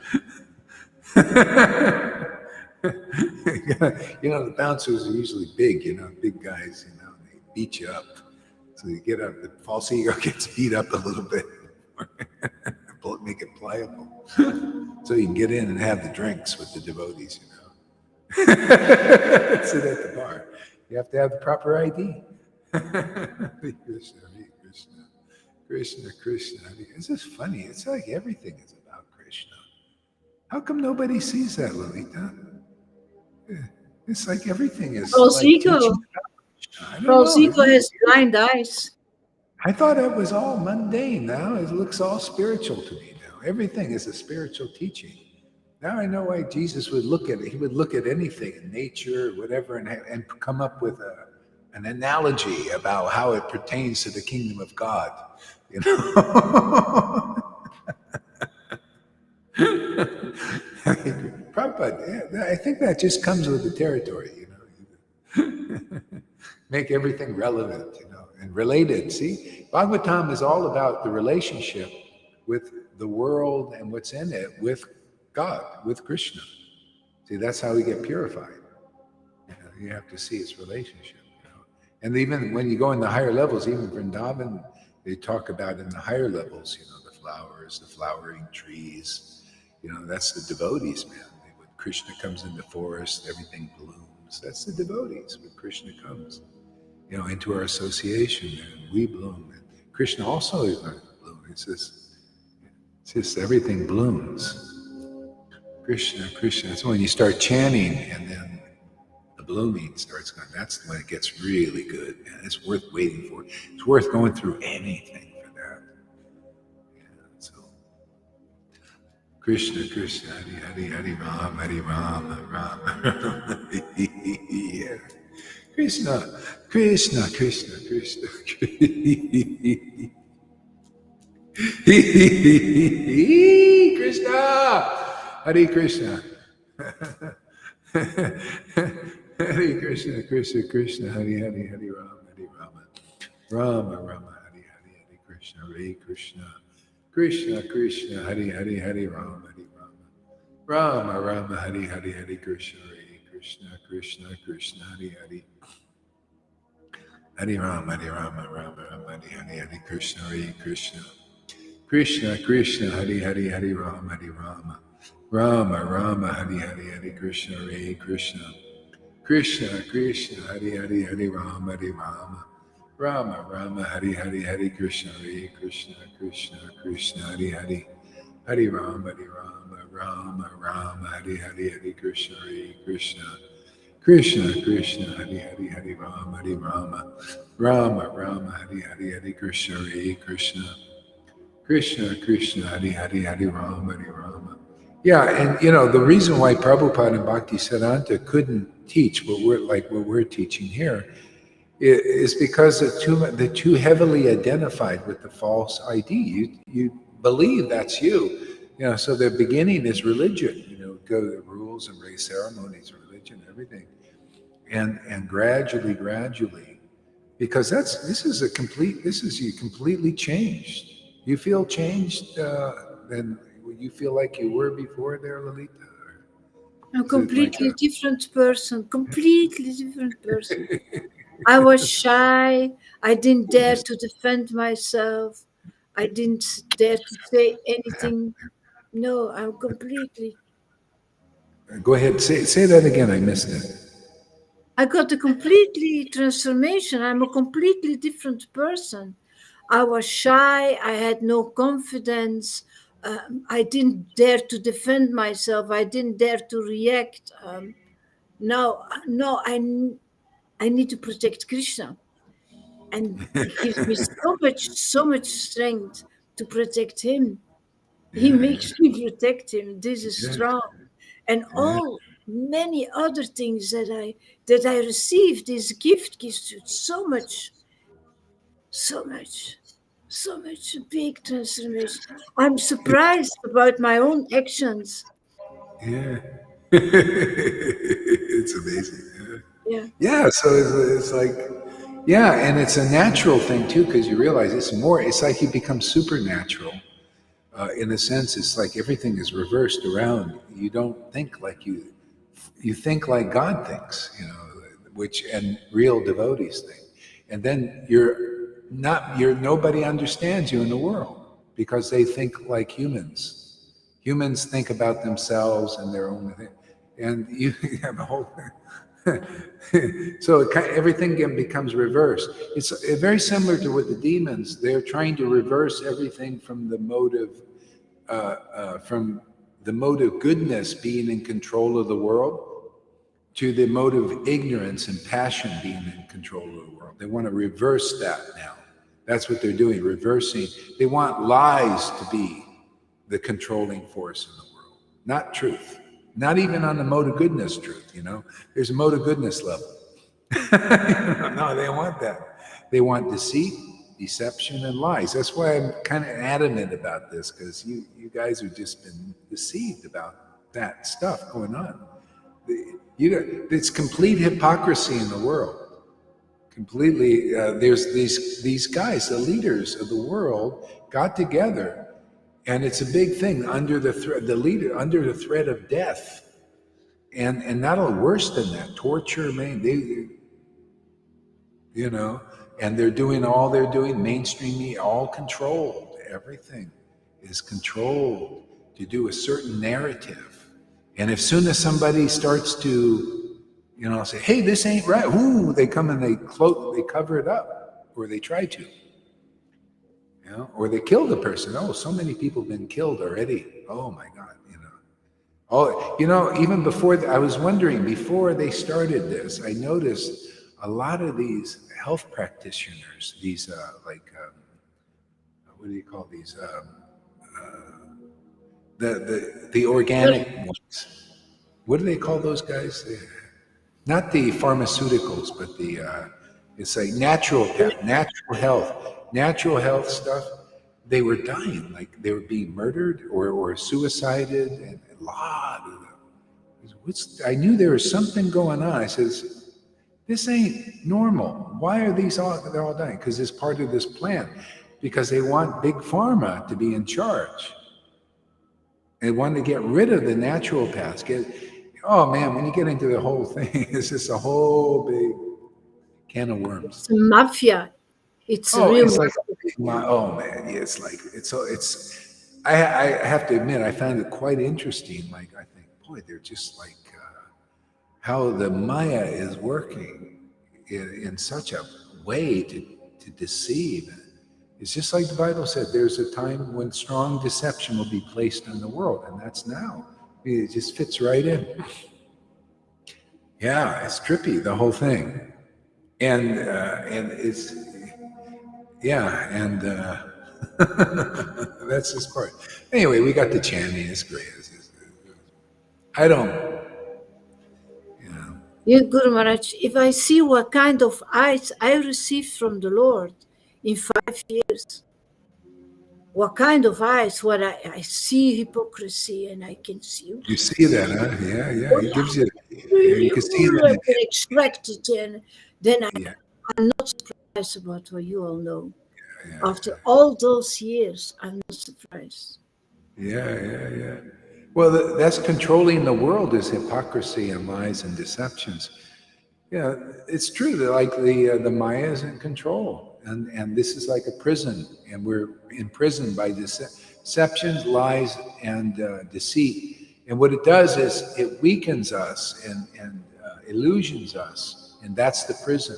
The bouncers are usually big. Big guys. They beat you up. So you get up. The false ego gets beat up a little bit. Make it pliable, so you can get in and have the drinks with the devotees. Sit at the bar. You have to have the proper ID. Hare Krishna, Hare Krishna, Krishna Krishna. It's just funny. It's like everything is about Krishna. How come nobody sees that, Lolita? It's like everything is False like teaching. ego. I don't False know. ego Isn't it? has blind eyes. I thought it was all mundane. Now it looks all spiritual to me now. Everything is a spiritual teaching. Now I know why Jesus would look at it. He would look at anything in nature, whatever, and come up with an analogy about how it pertains to the kingdom of God. You know? Prabhupada, yeah, I think that just comes with the territory, you know. Make everything relevant, you know, and related. See, Bhagavatam is all about the relationship with the world and what's in it with God, with Krishna. See, that's how we get purified. You know, you have to see its relationship. You know? And even when you go in the higher levels, even Vrindavan, they talk about in the higher levels, you know, the flowers, the flowering trees. You know, that's the devotees, man. When Krishna comes in the forest, everything blooms. That's the devotees when Krishna comes, you know, into our association, and we bloom. And Krishna also is going to bloom. It's just everything blooms. Krishna, Krishna. That's when you start chanting, and then the blooming starts going. That's when it gets really good, man. It's worth waiting for. It's worth going through anything for that. Yeah, so Krishna, Krishna, Hari Hari, Hari Ram, Hari Ram, Ram. Yeah. Krishna, Krishna, Krishna, Krishna. Krishna, Hare Krishna. Hare Krishna, Krishna, Krishna, Hare Hare, Hare Rama, Hare Rama, Rama Rama, Hare Hare, Hare Krishna, Hare Krishna, Krishna, Krishna, Hare Hare, Hare Rama, Hare Rama, Rama Rama, Hare Hare, Hare Krishna, Hare Krishna, Krishna, Krishna, Hare Hare. Hare Rama, Hare Rama, Rama Rama, Hare Hare, Hare Krishna, Hare Krishna, Krishna, Krishna, Hare Hare, Hare Rama, Hare Rama, Rama Rama, Hare Hare, Hare Krishna, Hare Krishna, Krishna, Krishna, Hare Hare, Hare Rama, Hare Rama, Rama Rama, Hare Hare, Hare Krishna, Hare Krishna, Krishna, Krishna, Hare Hare, Hare Rama, Rama Rama, Hare Hare, Hare Krishna, Hare Krishna, Krishna, Krishna, Hare Hare, Hare Rama, Hare Rama, Rama Rama, Hare Hare, Hare Krishna, Hare Krishna, Krishna, Krishna, Hare Hare, Hare Rama, Hare Rama. Yeah, and you know the reason why Prabhupada and Bhaktisiddhanta couldn't teach what we're teaching here is because they're too heavily identified with the false ID. You believe that's you. You know, so the beginning is religion. You know, go to the rules and race ceremonies, religion, everything, and gradually, because you completely changed. You feel changed than you feel like you were before there, Lalita? A completely different person, completely different person. I was shy. I didn't dare to defend myself. I didn't dare to say anything. No, I'm completely. Go ahead, say that again. I missed it. I got a completely transformation. I'm a completely different person. I was shy. I had no confidence. I didn't dare to defend myself. I didn't dare to react. No, I need to protect Krishna, and it gives me so much strength to protect him. He Yeah, makes me protect him. This is yeah, strong, and yeah, all many other things that I received. This gift gives you so much, so much big transformation. I'm surprised about my own actions. yeah. It's amazing. Yeah. Yeah. Yeah, so it's like, yeah, and it's a natural thing too, because you realize it's like you become supernatural. In a sense, it's like everything is reversed around. You don't think like you think like God thinks, you know, and real devotees think. And then nobody understands you in the world because they think like humans. Humans think about themselves and their own thing. And you have a whole so everything becomes reversed. It's very similar to with the demons. They're trying to reverse everything from the motive, from the mode of goodness being in control of the world to the mode of ignorance and passion being in control of the world. They want to reverse that now. That's what they're doing, reversing. They want lies to be the controlling force in the world, not truth. Not even on the mode of goodness truth, There's a mode of goodness level. No, they want that. They want deceit, deception, and lies. That's why I'm kind of adamant about this, because you guys have just been deceived about that stuff going on. It's complete hypocrisy in the world. Completely, there's these guys, the leaders of the world, got together. And it's a big thing under the threat of death, and not all worse than that, torture, man. And they're doing all they're doing, mainstream media, all controlled. Everything is controlled to do a certain narrative. And as soon as somebody starts to, say, "Hey, this ain't right," they come and they cover it up, or they try to. Or they kill the person. Oh, so many people have been killed already. Oh my God, Oh, even before, I was wondering, before they started this, I noticed a lot of these health practitioners, these what do you call these? The organic ones. What do they call those guys? Not the pharmaceuticals, but it's like natural health stuff. They were dying, like they were being murdered or suicided, and a lot of them. I knew there was something going on. I says, this ain't normal. Why are they're all dying? Because it's part of this plan. Because they want big pharma to be in charge. They want to get rid of the natural paths. Oh man, when you get into the whole thing, it's just a whole big can of worms. It's a mafia. It's real. It's like, man, yeah, I have to admit, I found it quite interesting. Like, I think, boy, they're just like how the Maya is working in such a way to deceive. It's just like the Bible said, there's a time when strong deception will be placed on the world, and that's now. It just fits right in. Yeah, it's trippy, the whole thing. And it's, yeah, and that's this part. Anyway, we got the chanting. It's great. I don't, Guru Maharaj, if I see what kind of eyes I received from the Lord in 5 years, what kind of eyes, what I see hypocrisy, and I can see. You see that, huh? Yeah. He gives you, you can see that. I can extract it, and then I'm not surprised about what you all know. After all those years, I'm not surprised. Yeah. Well, that's controlling the world, is hypocrisy and lies and deceptions. Yeah, it's true that like the Maya is in control, and this is like a prison, and we're imprisoned by deceptions, lies, and deceit. And what it does is it weakens us and illusions us, and that's the prison.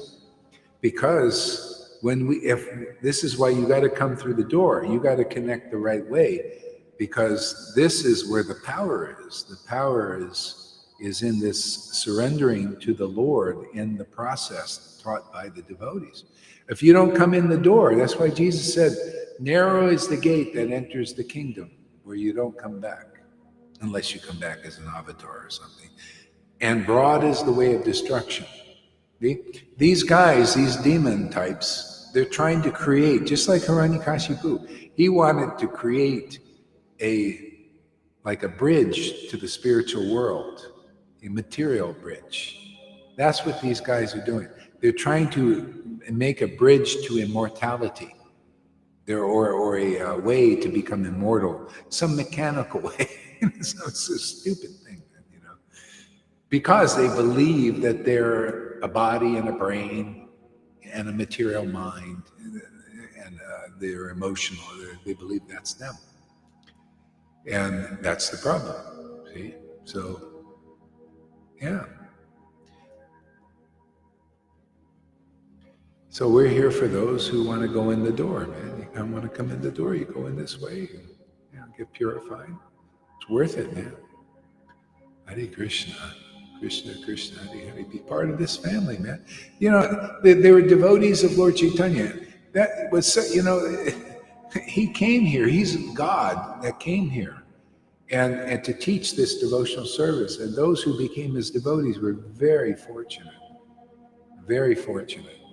Because if this is why you got to come through the door, you got to connect the right way. Because this is where the power is. The power is in this surrendering to the Lord in the process taught by the devotees. If you don't come in the door, that's why Jesus said, narrow is the gate that enters the kingdom, where you don't come back, unless you come back as an avatar or something. And broad is the way of destruction. These guys, these demon types, they're trying to create, just like Hiranyakashipu, he wanted to create like a bridge to the spiritual world, a material bridge. That's what these guys are doing. They're trying to make a bridge to immortality, or a way to become immortal, some mechanical way. It's a stupid thing, because they believe that they're a body and a brain and a material mind, and they're emotional. They believe that's them. And that's the problem, see? So, yeah. So we're here for those who want to go in the door, man. You want to come in the door, you go in this way, and get purified. It's worth it, man. Hare Krishna. Krishna, Krishna, Hare Hare. Be part of this family, man. You know, they were devotees of Lord Caitanya. That was, you know, he came here. He's God that came here. And to teach this devotional service. And those who became his devotees were very fortunate,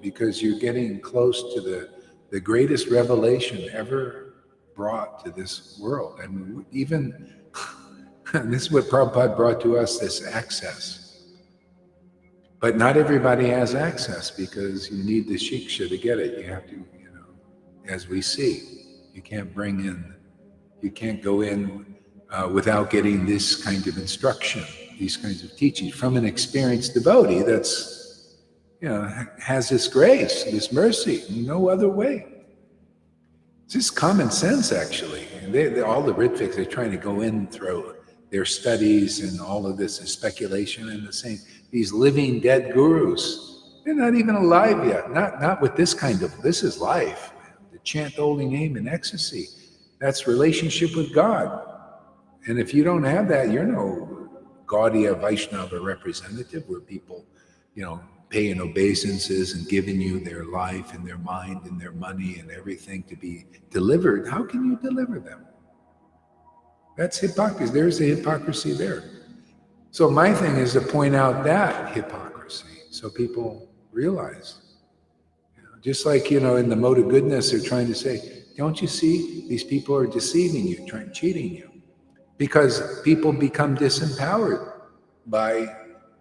because you're getting close to the greatest revelation ever brought to this world. And even, this is what Prabhupada brought to us, this access. But not everybody has access, because you need the shiksha to get it. You have to, you know, as we see, you can't go in without getting this kind of instruction, these kinds of teachings from an experienced devotee that's, you know, has this grace, this mercy, no other way. It's just common sense, actually. And all the Rhythmics, they're trying to go in through their studies, and all of this is speculation. And the same, these living dead gurus, they're not even alive yet. Not with this kind of, this is life. To chant the holy name in ecstasy, that's relationship with God. And if you don't have that, you're no Gaudiya Vaishnava representative, where people, you know, paying obeisances and giving you their life and their mind and their money and everything to be delivered. How can you deliver them? That's hypocrisy. There's a hypocrisy there. So my thing is to point out that hypocrisy so people realize. You know, just like, you know, in the mode of goodness, they're trying to say, don't you see, these people are deceiving you, cheating you. Because people become disempowered by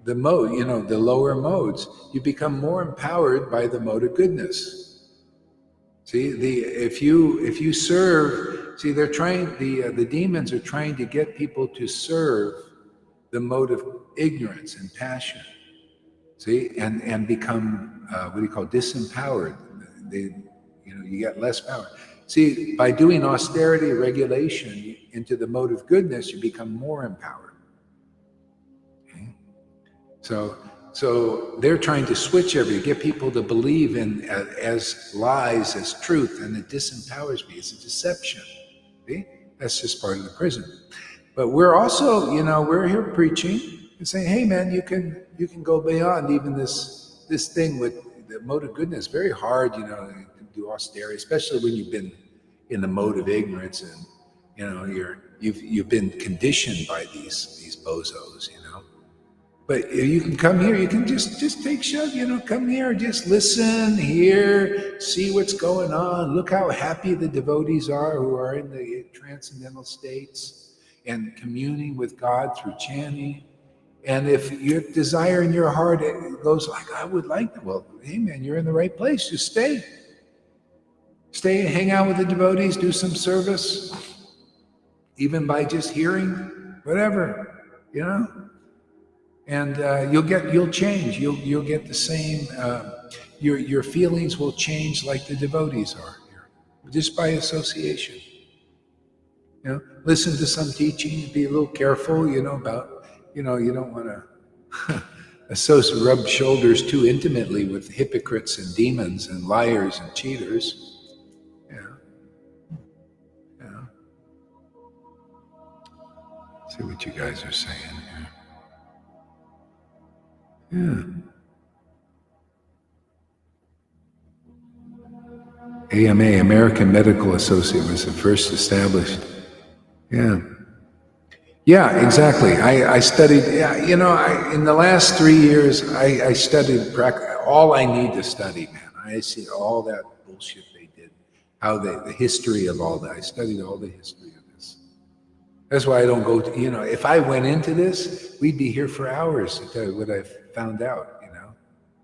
the mode, you know, the lower modes. You become more empowered by the mode of goodness. See, if you serve, see, they're trying, the demons are trying to get people to serve the mode of ignorance and passion. See, and become what do you call, disempowered. They, you know, you get less power. See, by doing austerity regulation into the mode of goodness, you become more empowered. Okay? So they're trying to switch get people to believe in as lies, as truth, and it disempowers me. It's a deception. See? That's just part of the prison. But we're also, you know, we're here preaching and saying, hey man, you can go beyond even this thing with the mode of goodness. Very hard, you know, to do austerity, especially when you've been in the mode of ignorance, and you know you've been conditioned by these bozos, you know. But you can come here, you can just take shove, you know, come here, just listen, hear, see what's going on. Look how happy the devotees are who are in the transcendental states and communing with God through chanting. And if your desire in your heart it goes like, I would like that, well, hey man, you're in the right place. Just stay. Stay and hang out with the devotees, do some service, even by just hearing, whatever, you know. And you'll change. You'll get the same. Your feelings will change like the devotees are here, just by association. You know, listen to some teaching. Be a little careful. You know about. You know, you don't want to rub shoulders too intimately with hypocrites and demons and liars and cheaters. See what you guys are saying here. Yeah. AMA, American Medical Association, was the first established. Yeah. Yeah, exactly. I studied, you know, in the last 3 years, I studied all I need to study, man. I see all that bullshit they did, how the history of all that. I studied all the history of this. That's why I don't go to, you know, if I went into this, we'd be here for hours to tell you what I found out, you know,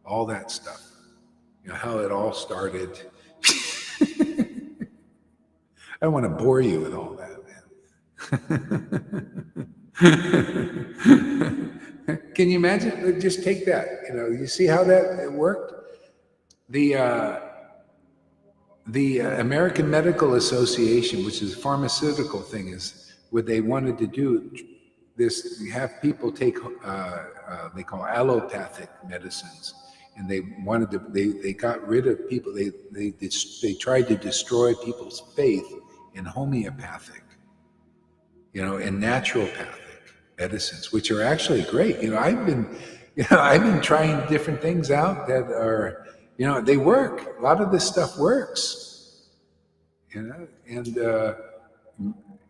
all that stuff, you know, how it all started. I don't want to bore you with all that, man. Can you imagine? Just take that, you know, you see how that worked? The American Medical Association, which is a pharmaceutical thing, is what they wanted to do this, have people take they call allopathic medicines, and they wanted to, they got rid of people, they tried to destroy people's faith in homeopathic. and naturopathic medicines, which are actually great. I've been trying different things out that are, they work. A lot of this stuff works, and and uh,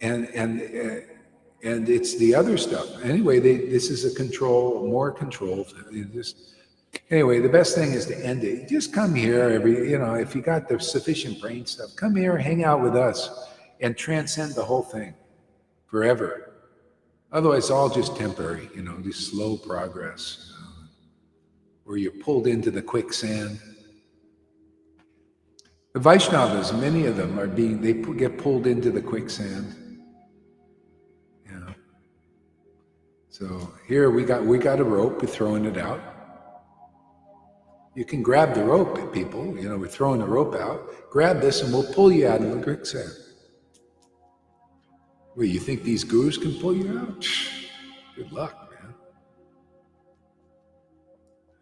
and it's the other stuff. Anyway, this is more control. Anyway, the best thing is to end it. Just come here if you got the sufficient brain stuff, come here, hang out with us, and transcend the whole thing forever. Otherwise, it's all just temporary, just slow progress, where you're pulled into the quicksand. The Vaishnavas, many of them they get pulled into the quicksand. So here we got a rope, we're throwing it out. You can grab the rope, people, we're throwing the rope out. Grab this and we'll pull you out of the quicksand. Wait, you think these gurus can pull you out? Good luck, man.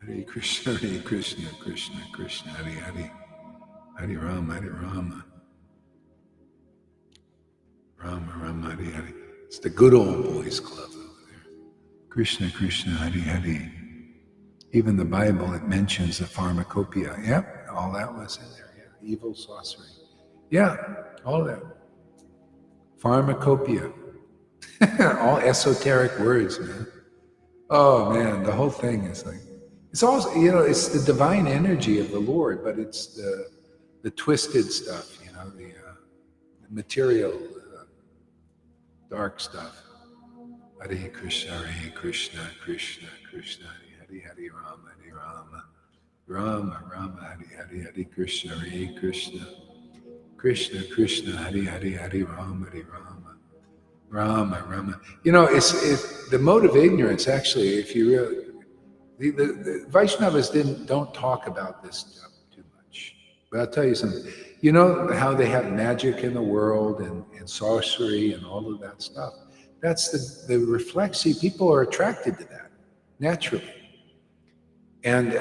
Hare Krishna, Krishna Krishna, Hare Hare. Hare Rama, Rama Rama, Hare Hare. It's the good old boys club over there. Krishna, Hare Hare. Even the Bible, it mentions the pharmacopoeia. Yep, all that was in there. Yeah, evil, sorcery. Yeah, all that. Pharmacopoeia. All esoteric words, man. Oh man, the whole thing is like, it's also, it's the divine energy of the Lord, but it's the twisted stuff, the material, dark stuff. Hare Krishna, Krishna Krishna, Hare Hare, Rama, Rama Rama, Hare Hare, Krishna, Krishna, Krishna, Hare Rama, Rama. It's the mode of ignorance. Actually, if you really, the Vaishnavas don't talk about this stuff too much. But I'll tell you something. You know how they have magic in the world and sorcery and all of that stuff. That's the reflex. See, people are attracted to that naturally. And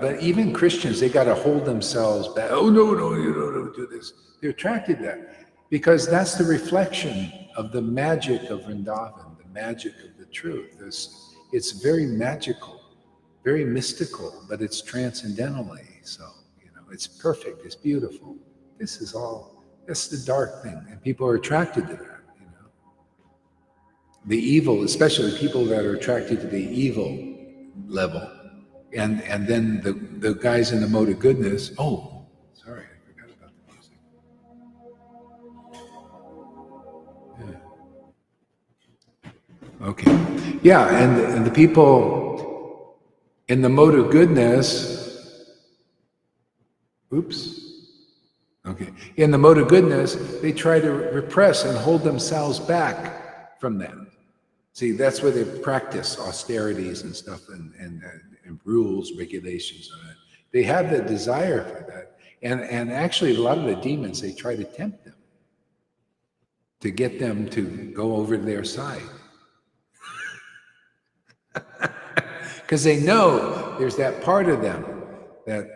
but even Christians, they got to hold themselves back. Oh no, you don't do this. They're attracted to that because that's the reflection of the magic of Vrindavan, the magic of the truth. It's very magical, very mystical, but it's transcendentally. So it's perfect. It's beautiful. That's the dark thing, and people are attracted to that. The evil, especially people that are attracted to the evil level. And then the guys in the mode of goodness, oh, sorry, I forgot about the music. Yeah. Okay. Yeah, and the people in the mode of goodness, oops. Okay. In the mode of goodness, they try to repress and hold themselves back from that. See, that's where they practice austerities and stuff and rules, regulations. They have the desire for that. And actually, a lot of the demons, they try to tempt them to get them to go over to their side. Because they know there's that part of them that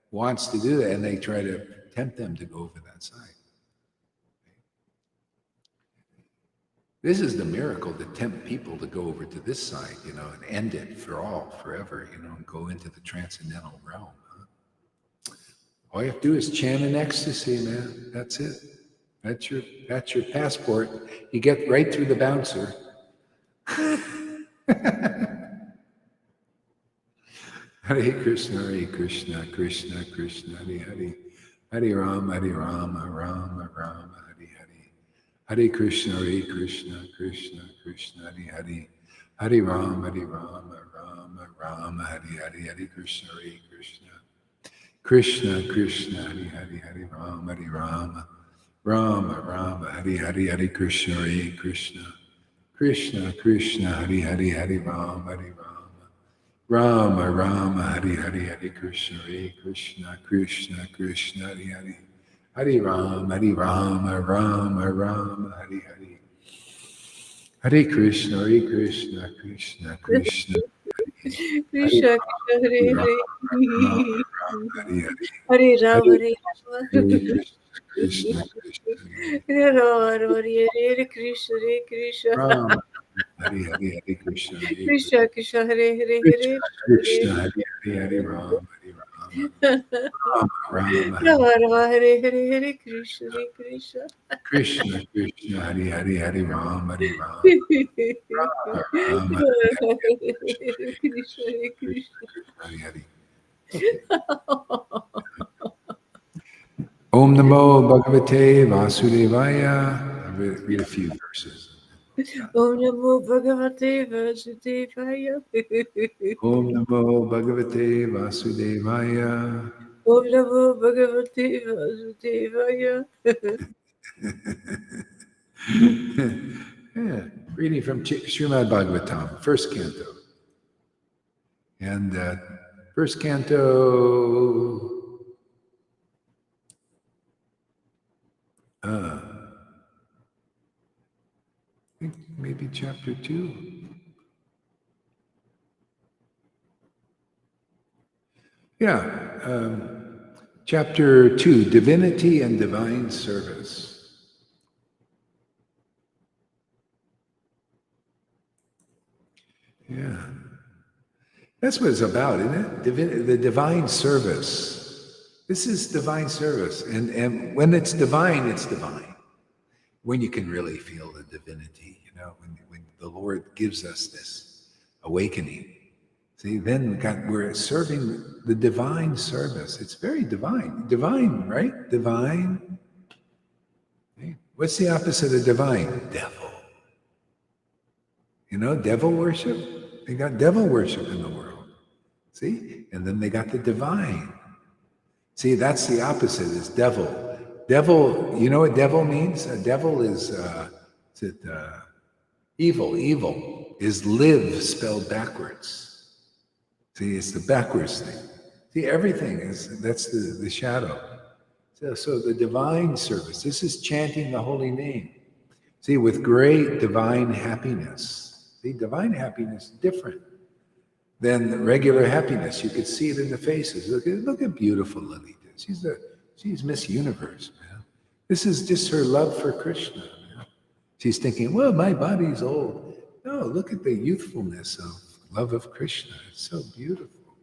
wants to do that, and they try to tempt them to go over that side. This is the miracle to tempt people to go over to this side, and end it forever, and go into the transcendental realm. Huh? All you have to do is chant in ecstasy, man. That's it. That's your passport. You get right through the bouncer. Hare Krishna, Krishna Krishna, Hare Hare. Hare Rama, Rama Rama, Hare Hare. Hare Krishna, Krishna Krishna, Hare Hare. Hare Rama, Rama Rama, Hare Hare. Hare Krishna, Krishna Krishna, Hare Hare. Hare Rama, Rama Hare Hare. Hare Krishna, Krishna Krishna, Hare Hare. Hare Rama, Rama Hare Hare. Hare Krishna, Krishna Krishna, Hare Hare. Hare Rama, Rama Hare Hare. Hare Krishna, Krishna Krishna, Krishna Krishna Hare Hare. Hare Hare Rama, Hare Rama. Krishna, Krishna, Hare Rama, Hare Hare Krishna, Hare Krishna. Rama, Hare Hare, Hare Krishna, Hare Krishna, Krishna Krishna Hare Hare Krishna, Hare Krishna, Hare Hare Hare, Hare Rama, Hare Rama, Rama, Rama, Rama Hare Rama Hare Hare Hare Krishna Hare Krishna. Krishna, Krishna, Hare Hare, Hare Rama, Hare Rama, Hare Rama, Hare Krishna Hare Krishna. Hare Hare. Okay. Om Namo Bhagavate Vasudevaya. I'll read a few verses. Om Namo Bhagavate Vasudevaya. Om Namo Bhagavate Vasudevaya. Om Namo Bhagavate Vasudevaya. Yeah. Reading from Srimad Bhagavatam, first canto. And first canto, I think maybe chapter 2. Yeah, chapter 2, Divinity and Divine Service. Yeah. That's what it's about, isn't it? The divine service. This is divine service. And when it's divine, it's divine. When you can really feel the divinity, when the Lord gives us this awakening. See, then we're serving the divine service. It's very divine. Divine, right? Divine. Okay. What's the opposite of divine? Devil. Devil worship? They got devil worship in the world. See? And then they got the divine. See, that's the opposite, is devil. Devil, you know what devil means? A devil is evil. Evil is live spelled backwards. See, it's the backwards thing. See, everything that's the shadow. So the divine service, this is chanting the holy name. See, with great divine happiness. See, divine happiness is different than regular happiness. You could see it in the faces. Look at beautiful Lalita. She's Miss Universe, man. This is just her love for Krishna, man. She's thinking, well, my body's old. No, look at the youthfulness of love of Krishna. It's so beautiful.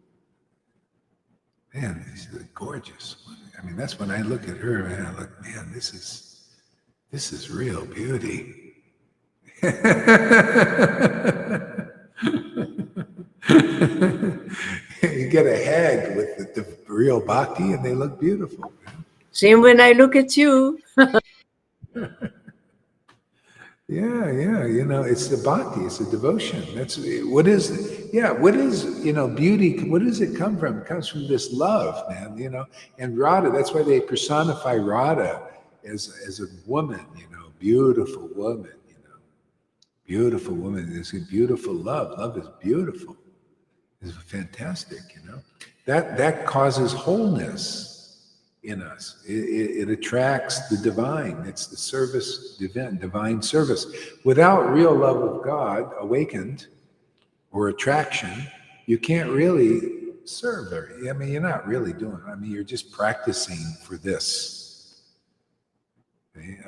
Man, she's gorgeous. I mean, that's when I look at her, and I look, man, this is real beauty. You get a hag with the real bhakti, and they look beautiful. Same when I look at you. Yeah, it's the bhakti, it's the devotion. What is beauty, what does it come from? It comes from this love, man, and Radha, that's why they personify Radha as a woman, beautiful woman, beautiful woman. There's a beautiful love. Love is beautiful. It's fantastic, That causes wholeness in us. It attracts the divine. It's the service, divine service. Without real love of God awakened or attraction, you can't really serve. You're not really doing it. You're just practicing for this. Okay?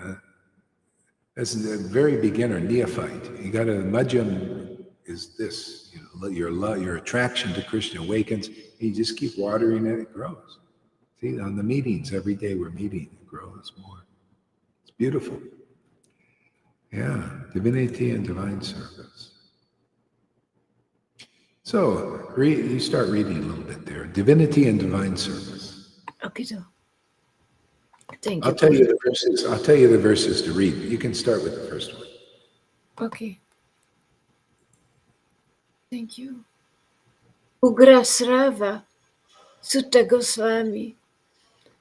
As a very beginner, neophyte, you got a madhyam is this. Your attraction to Krishna awakens. You just keep watering it; it grows. See, on the meetings every day we're meeting, it grows more. It's beautiful. Yeah, divinity and divine service. So you start reading a little bit there. Divinity and divine service. Okay, so thank you. I'll tell you the verses. I'll tell you the verses to read. You can start with the first one. Okay. Thank you. Ugrasrava Sutta Goswami,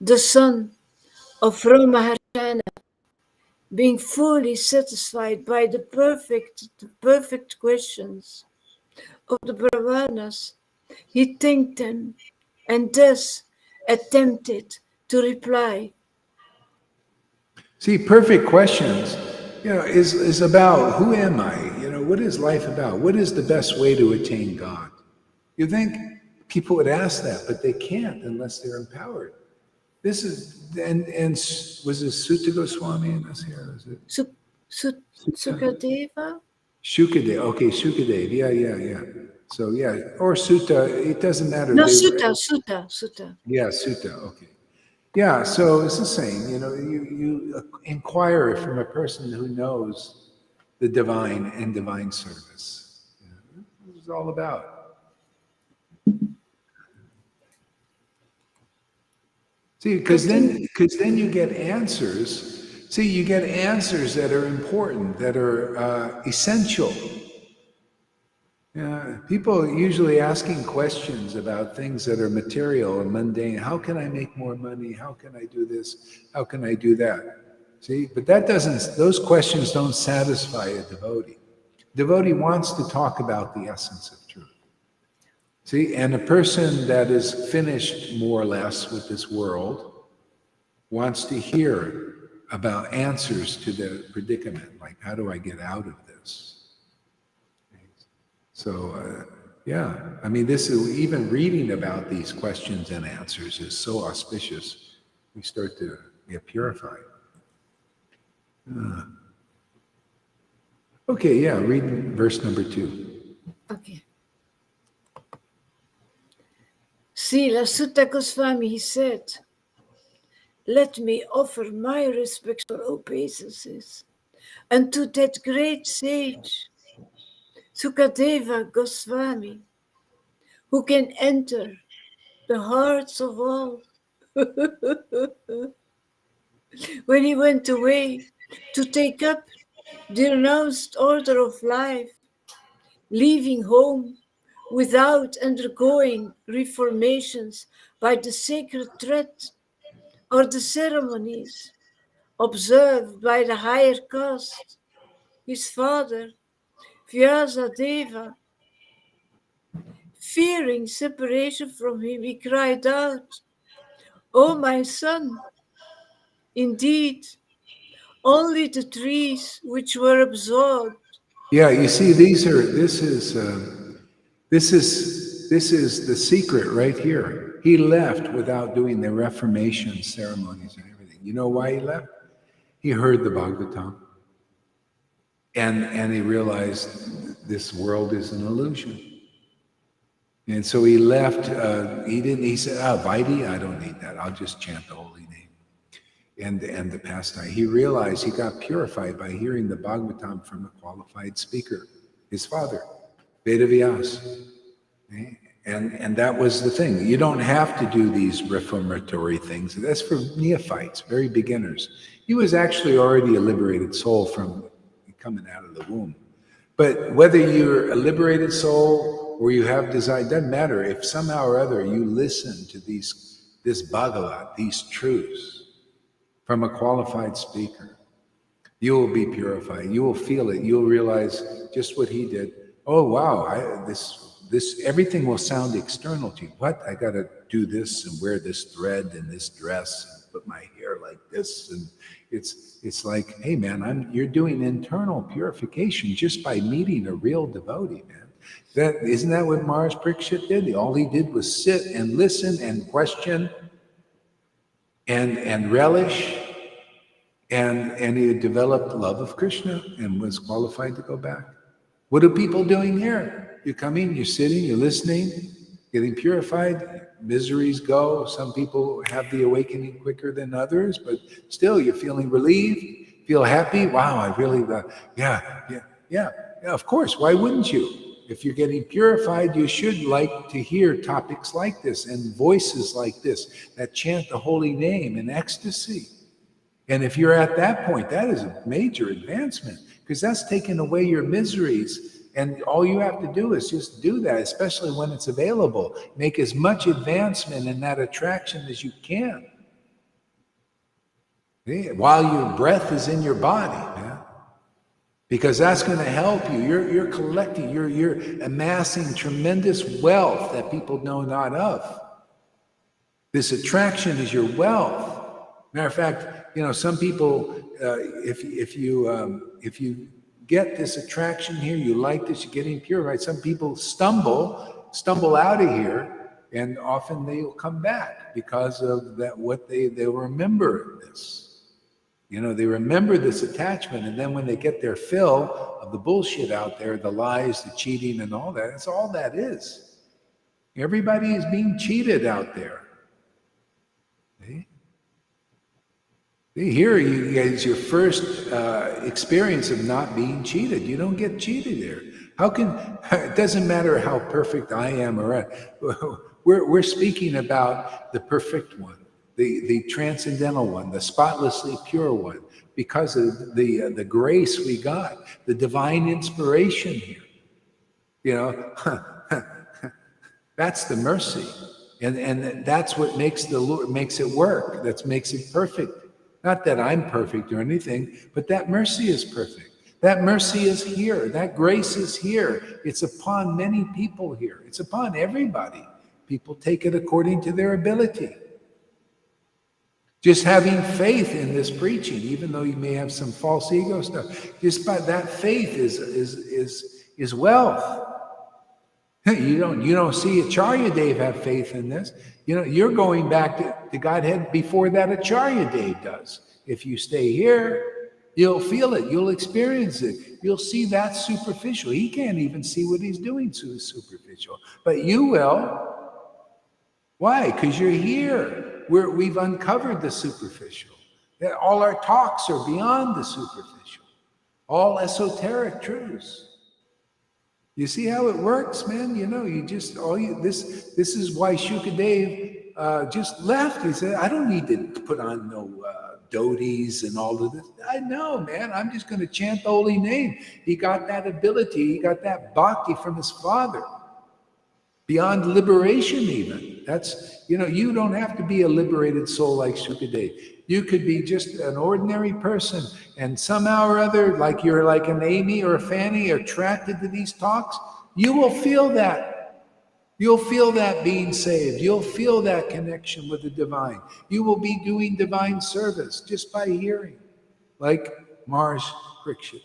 the son of Ramaharshana, being fully satisfied by the perfect questions of the Brahmanas, he thanked them and thus attempted to reply. See, perfect questions, is about who am I? What is life about? What is the best way to attain God? You think people would ask that, but they can't unless they're empowered. This is, and was it Sutta Goswami in this here? Is it Sutta? Sukadeva? Shukadev. Okay, Shukadev. Yeah. So yeah, or Sutta. It doesn't matter. No, They, Sutta. yeah, Sutta. Okay. Yeah. So it's the same. You inquire from a person who knows the divine and divine service. This is all about. See, because then you get answers. See, you get answers that are important, that are essential. Yeah, people are usually asking questions about things that are material and mundane. How can I make more money? How can I do this? How can I do that? See, but that doesn't, those questions don't satisfy a devotee. Devotee wants to talk about the essence of truth. See, and a person that is finished more or less with this world wants to hear about answers to the predicament, like how do I get out of this? So, yeah, I mean, this is even reading about these questions and answers is so auspicious. We start to get purified. Okay, yeah, read verse number 2. Okay. Srila Sutta Goswami, he said, let me offer my respectful obeisances unto that great sage, Sukadeva Goswami, who can enter the hearts of all. When he went away to take up the renounced order of life, leaving home without undergoing reformations by the sacred thread or the ceremonies observed by the higher caste, his father, Vyasadeva, fearing separation from him, he cried out, "O my son, indeed, only the trees which were absorbed." Yeah, you see, this is the secret right here. He left without doing the Reformation ceremonies and everything. You know why he left? He heard the Bhagavatam, and he realized this world is an illusion. And so he left. He said, Vaidhi, I don't need that. I'll just chant the holy name. And the pastime. He realized he got purified by hearing the Bhagavatam from a qualified speaker, his father, Vedavyas. And that was the thing. You don't have to do these reformatory things. That's for neophytes, very beginners. He was actually already a liberated soul from coming out of the womb. But whether you're a liberated soul or you have desire, it doesn't matter. If somehow or other you listen to this Bhagavat, these truths from a qualified speaker, you will be purified. You will feel it. You'll realize just what he did. Oh wow, this everything will sound external to you. What? I got to do this and wear this thread and this dress and put my hair like this, and it's like, hey man, you're doing internal purification just by meeting a real devotee, man. Isn't that what Maharaj Parikshit did? All he did was sit and listen and question and relish, and he had developed love of Krishna and was qualified to go back. What are people doing here? You're coming, you're sitting, you're listening, getting purified, miseries go. Some people have the awakening quicker than others, but still you're feeling relieved, feel happy. Wow, I really, yeah, of course. Why wouldn't you? If you're getting purified, you should like to hear topics like this and voices like this that chant the holy name in ecstasy. And if you're at that point, that is a major advancement, because that's taking away your miseries. And all you have to do is just do that, especially when it's available. Make as much advancement in that attraction as you can, while your breath is in your body, man. Because that's going to help you. You're collecting, you're amassing tremendous wealth that people know not of. This attraction is your wealth. Matter of fact, some people, if you get this attraction here, you like this, you're getting purified. Some people stumble out of here And often they'll come back because of that, what they remember this. You know, they remember this attachment, and then when they get their fill of the bullshit out there, the lies, the cheating, and all that, that's all that is. Everybody is being cheated out there. See? Here, you guys, your first experience of not being cheated. You don't get cheated there. How can, it doesn't matter how perfect I am or we're speaking about the perfect one, the transcendental one, the spotlessly pure one, because of the grace we got, the divine inspiration here. You know, that's the mercy. And that's what makes the Lord, makes it work. That makes it perfect. Not that I'm perfect or anything, but that mercy is perfect. That mercy is here. That grace is here. It's upon many people here. It's upon everybody. People take it according to their ability. Just having faith in this preaching, even though you may have some false ego stuff, just by that faith is wealth. You don't see Acharya Dev have faith in this. You know, you're going back to Godhead before that Acharya Dev does. If you stay here, you'll feel it, you'll experience it, you'll see that superficial. He can't even see what he's doing so superficial, but you will. Why? Because you're here. We've uncovered the superficial. All our talks are beyond the superficial. All esoteric truths. You see how it works, man? You know, this is why Shukadev just left. He said, I don't need to put on no devotees and all of this. I know, man. I'm just going to chant the holy name. He got that ability. He got that bhakti from his father. Beyond liberation even. That's, you know, you don't have to be a liberated soul like Shukadev. You could be just an ordinary person, and somehow or other, like you're like an Amy or a Fanny attracted to these talks, you will feel that. You'll feel that being saved. You'll feel that connection with the divine. You will be doing divine service just by hearing, like Mars Krikshit.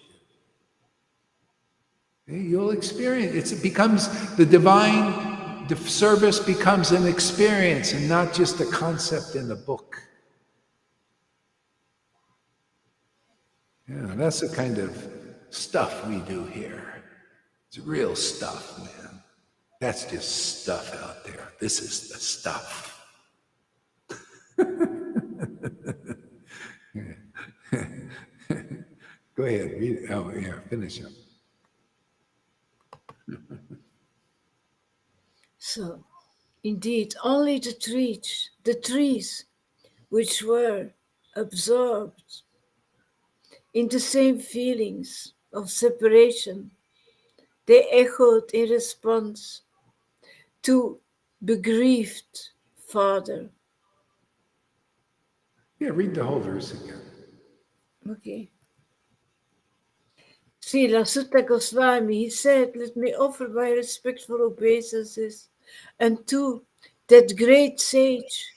You'll experience it. Becomes the divine, the service becomes an experience and not just a concept in a book. Yeah, that's the kind of stuff we do here. It's real stuff, man. That's just stuff out there. This is the stuff. Go ahead, read it. Oh, yeah, finish up. So, indeed, only the trees which were absorbed in the same feelings of separation, they echoed in response to bereaved father. Yeah, read the whole verse again. Okay. Srila Sutta Goswami, he said, let me offer my respectful obeisances unto that great sage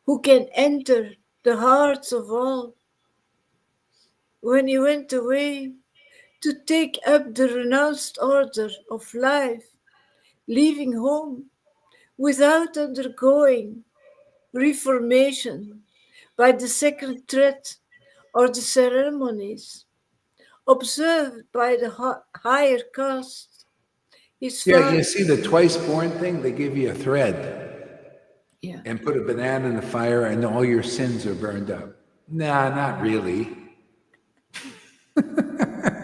who can enter the hearts of all. When he went away to take up the renounced order of life, leaving home without undergoing reformation by the sacred thread or the ceremonies observed by the higher caste. His Yeah, father, you see the twice born thing? They give you a thread yeah, and put a banana in the fire and all your sins are burned up. Nah, not really.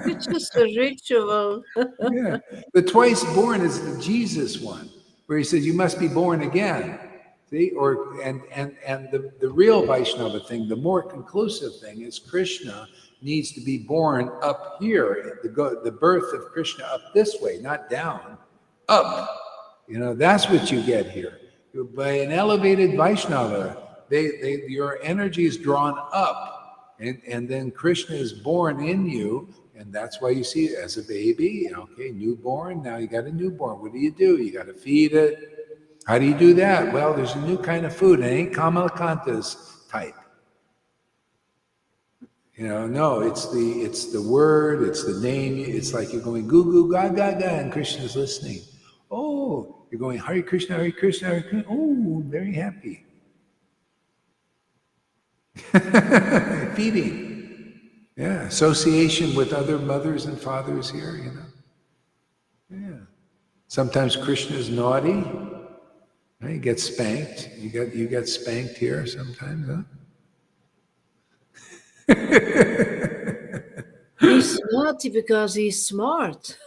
it's just a ritual. Yeah, the twice born is the Jesus one, where he says you must be born again. See, and the real Vaishnava thing, the more conclusive thing is Krishna needs to be born up here, the birth of Krishna up this way, not down, up. You know, that's what you get here. By an elevated Vaishnava, your energy is drawn up, and then Krishna is born in you. And that's why you see it as a baby, okay, newborn. Now you got a newborn. What do? You got to feed it. How do you do that? Well, there's a new kind of food. It ain't Kamalakanta's type. You know, no, it's the word, it's the name. It's like you're going goo goo ga ga ga, and Krishna's listening. Oh, You're going Hare Krishna, Hare Krishna, Hare Krishna. Oh, very happy. Feeding. Yeah, association with other mothers and fathers here, Yeah. Sometimes Krishna is naughty. Right? You get spanked. You get spanked here sometimes, huh? He's naughty because he's smart.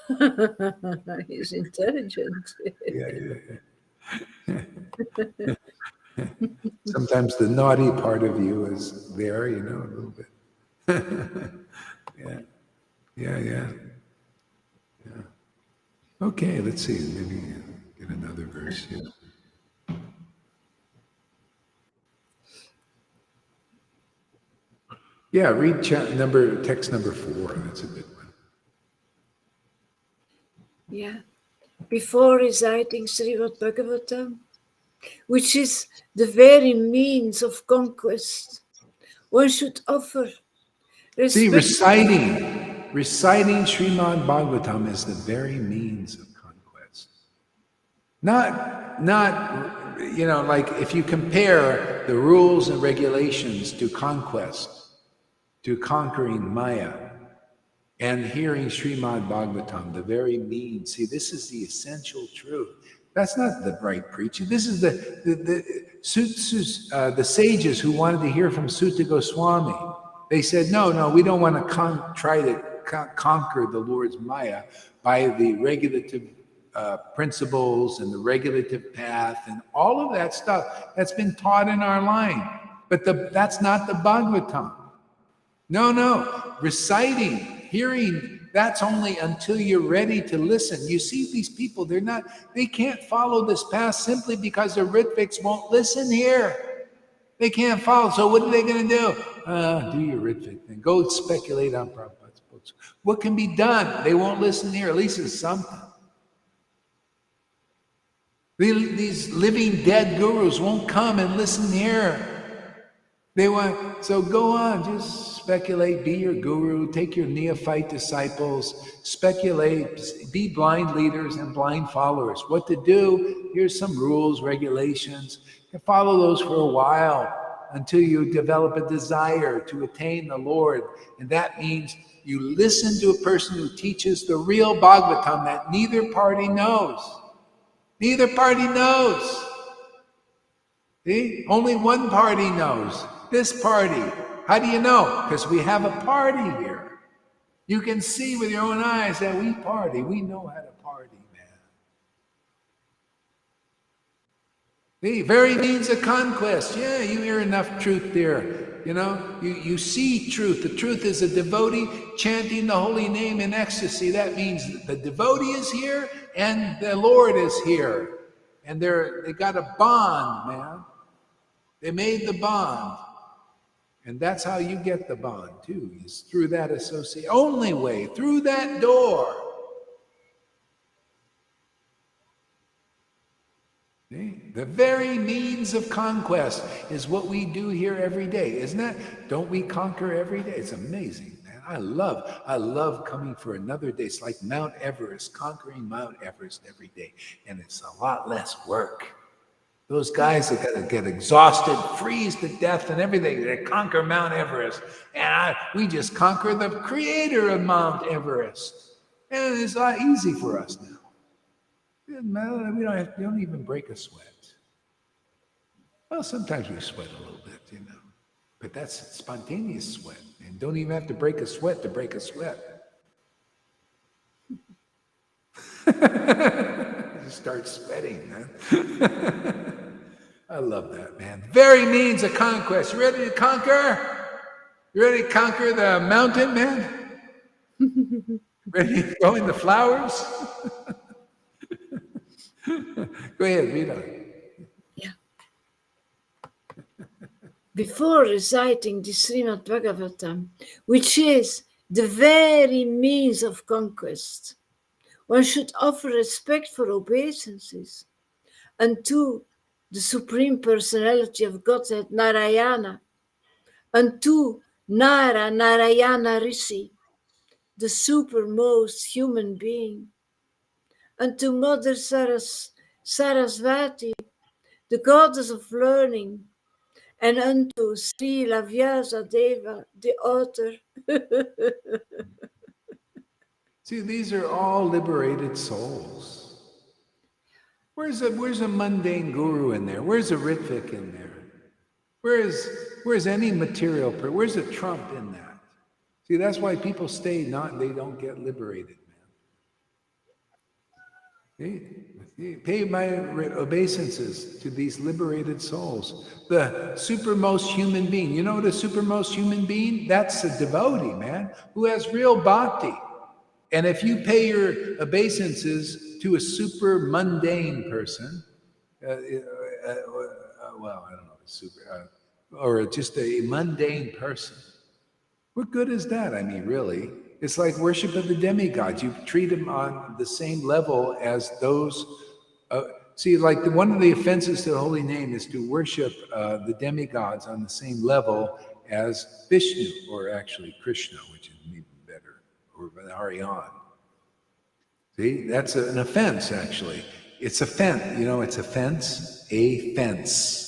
He's intelligent. Yeah. Sometimes the naughty part of you is there, a little bit. Yeah. Okay, let's see. Maybe get another verse here. Yeah, read text number 4. That's a good one. Yeah. Before reciting Srimad Bhagavatam, which is the very means of conquest, one should offer respect. See, reciting Srimad Bhagavatam is the very means of conquest. Not, like if you compare the rules and regulations to conquest, to conquering Maya, and hearing Srimad Bhagavatam, the very means. See, this is the essential truth. That's not the right preaching. This is the sages who wanted to hear from Sutta Goswami. They said, no, we don't want to try to conquer the Lord's Maya by the regulative principles and the regulative path and all of that stuff that's been taught in our line. But that's not the Bhagavatam. No. Reciting, hearing, that's only until you're ready to listen. You see, these people, they can't follow this path simply because the Rhythmics won't listen here. They can't follow. So what are they going to do? Do your Rhythmic thing. Go speculate on Prabhupada's books. What can be done? They won't listen here. At least it's something. These living dead gurus won't come and listen here. So go on, just speculate, be your guru, take your neophyte disciples, speculate, be blind leaders and blind followers. What to do, here's some rules, regulations. You can follow those for a while until you develop a desire to attain the Lord. And that means you listen to a person who teaches the real Bhagavatam that neither party knows. Neither party knows. See? Only one party knows. This party. How do you know? Because we have a party here. You can see with your own eyes that we party. We know how to party, man. The very means of conquest. Yeah, you hear enough truth there. You see truth. The truth is a devotee chanting the holy name in ecstasy. That means the devotee is here and the Lord is here. And they got a bond, man. They made the bond. And that's how you get the bond, too, is through that association. Only way, through that door. See? The very means of conquest is what we do here every day, isn't it? Don't we conquer every day? It's amazing, man. I love coming for another day. It's like Mount Everest, conquering Mount Everest every day. And it's a lot less work. Those guys that got to get exhausted, freeze to death and everything, they conquer Mount Everest. And we just conquer the creator of Mount Everest. And it's a lot easy for us now. We don't even break a sweat. Well, sometimes we sweat a little bit, But that's spontaneous sweat. And don't even have to break a sweat to break a sweat. Just start sweating, man. I love that, man. Very means of conquest. You ready to conquer? You ready to conquer the mountain, man? Ready to go in the flowers? Go ahead, read on. Yeah. Before reciting the Srimad Bhagavatam, which is the very means of conquest, one should offer respectful obeisances unto the Supreme Personality of Godhead, Narayana, unto Narayana Rishi, the supermost human being, unto Mother Sarasvati, the goddess of learning, and unto Sri Lavyasa Deva, the author. See, these are all liberated souls. Where's a mundane guru in there? Where's a Rhythmic in there? Where's any material? Where's a Trump in that? See, that's why people stay. They don't get liberated, man. Pay my obeisances to these liberated souls. The supermost human being. You know what a supermost human being? That's a devotee, man, who has real bhakti. And if you pay your obeisances to a super mundane person, well, I don't know, super, or just a mundane person, what good is that? I mean, really, it's like worship of the demigods. You treat them on the same level as those. See, like one of the offenses to the holy name is to worship the demigods on the same level as Vishnu, or actually Krishna, which is even better, or Ariyan. See, that's an offense, actually. It's a fence, it's a fence, a fence.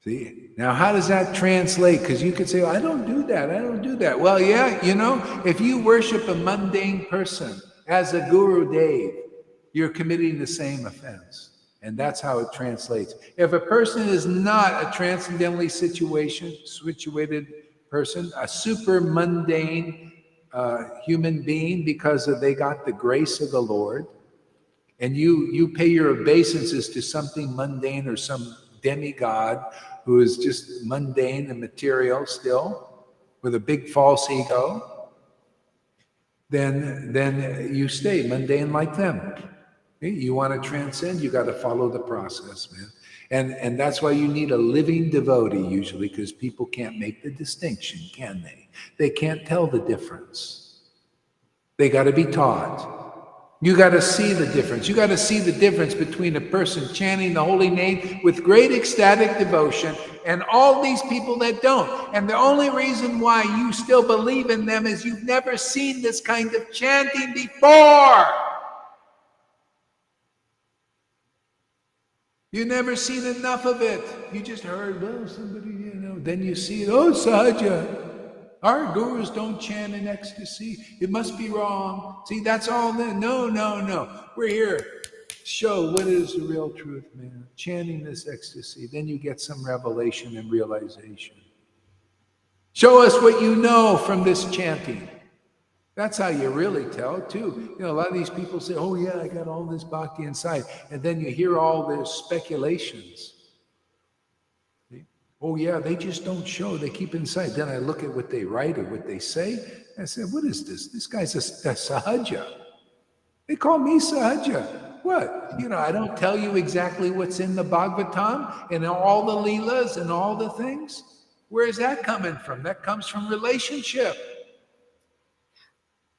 See, now how does that translate? Because you could say, I don't do that. Well, yeah, if you worship a mundane person as a Guru Dev, you're committing the same offense. And that's how it translates. If a person is not a transcendentally situated person, a super mundane human being, because they got the grace of the Lord, and you pay your obeisances to something mundane or some demigod who is just mundane and material still, with a big false ego, then you stay mundane like them. You want to transcend, you got to follow the process, man. And that's why you need a living devotee usually, because people can't make the distinction, can they? They can't tell the difference. They got to be taught. You got to see the difference. You got to see the difference between a person chanting the holy name with great ecstatic devotion and all these people that don't. And the only reason why you still believe in them is you've never seen this kind of chanting before. You've never seen enough of it. You just heard, well, somebody, then you see it. Oh, Sahaja. Our gurus don't chant in ecstasy. It must be wrong. See, that's all. No. We're here to show what is the real truth, man. Chanting this ecstasy. Then you get some revelation and realization. Show us what you know from this chanting. That's how you really tell, too. A lot of these people say, oh, yeah, I got all this bhakti inside. And then you hear all their speculations. Oh, yeah, they just don't show. They keep inside. Then I look at what they write or what they say. I said, what is this? This guy's a Sahaja. They call me Sahaja. What? I don't tell you exactly what's in the Bhagavatam and all the Leelas and all the things. Where is that coming from? That comes from relationship.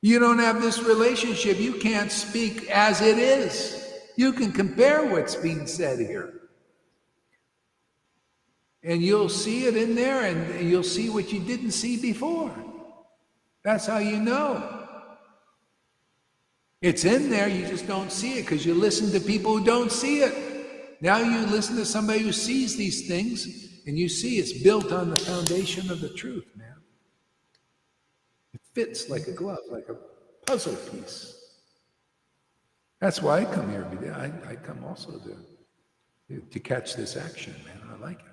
You don't have this relationship. You can't speak as it is. You can compare what's being said here. And you'll see it in there, and you'll see what you didn't see before. That's how you know. It's in there, you just don't see it because you listen to people who don't see it. Now you listen to somebody who sees these things, and you see it's built on the foundation of the truth, man. It fits like a glove, like a puzzle piece. That's why I come here every day. I come also to catch this action, man. I like it.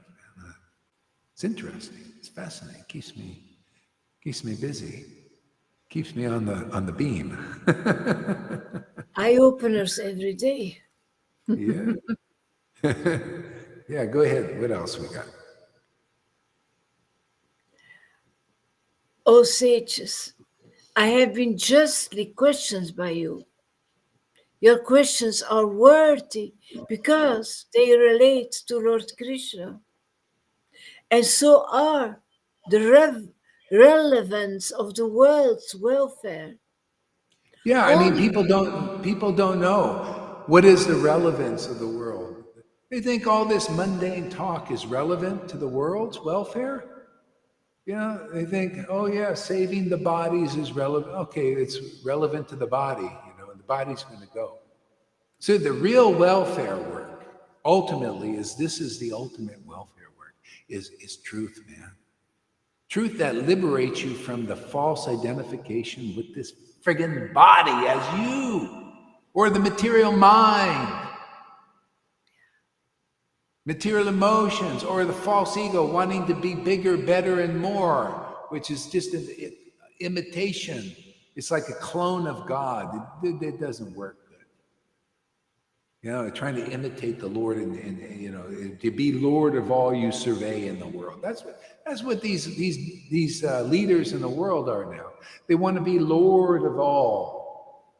It's interesting. It's fascinating. Keeps me busy. Keeps me on the beam. Eye openers every day. Yeah. Yeah. Go ahead. What else we got? O sages, I have been justly questioned by you. Your questions are worthy because they relate to Lord Krishna. And so are the relevance of the world's welfare. Yeah, I mean, people don't know what is the relevance of the world. They think all this mundane talk is relevant to the world's welfare. They think, oh yeah, saving the bodies is relevant. Okay, it's relevant to the body, and the body's going to go. So the real welfare work, ultimately, this is the ultimate welfare work, is truth, man. Truth that liberates you from the false identification with this friggin' body as you, or the material mind, material emotions, or the false ego wanting to be bigger, better, and more, which is just an imitation. It's like a clone of God. It doesn't work good. You know, trying to imitate the Lord and you know, to be Lord of all you survey in the world. That's what these leaders in the world are now. They want to be Lord of all.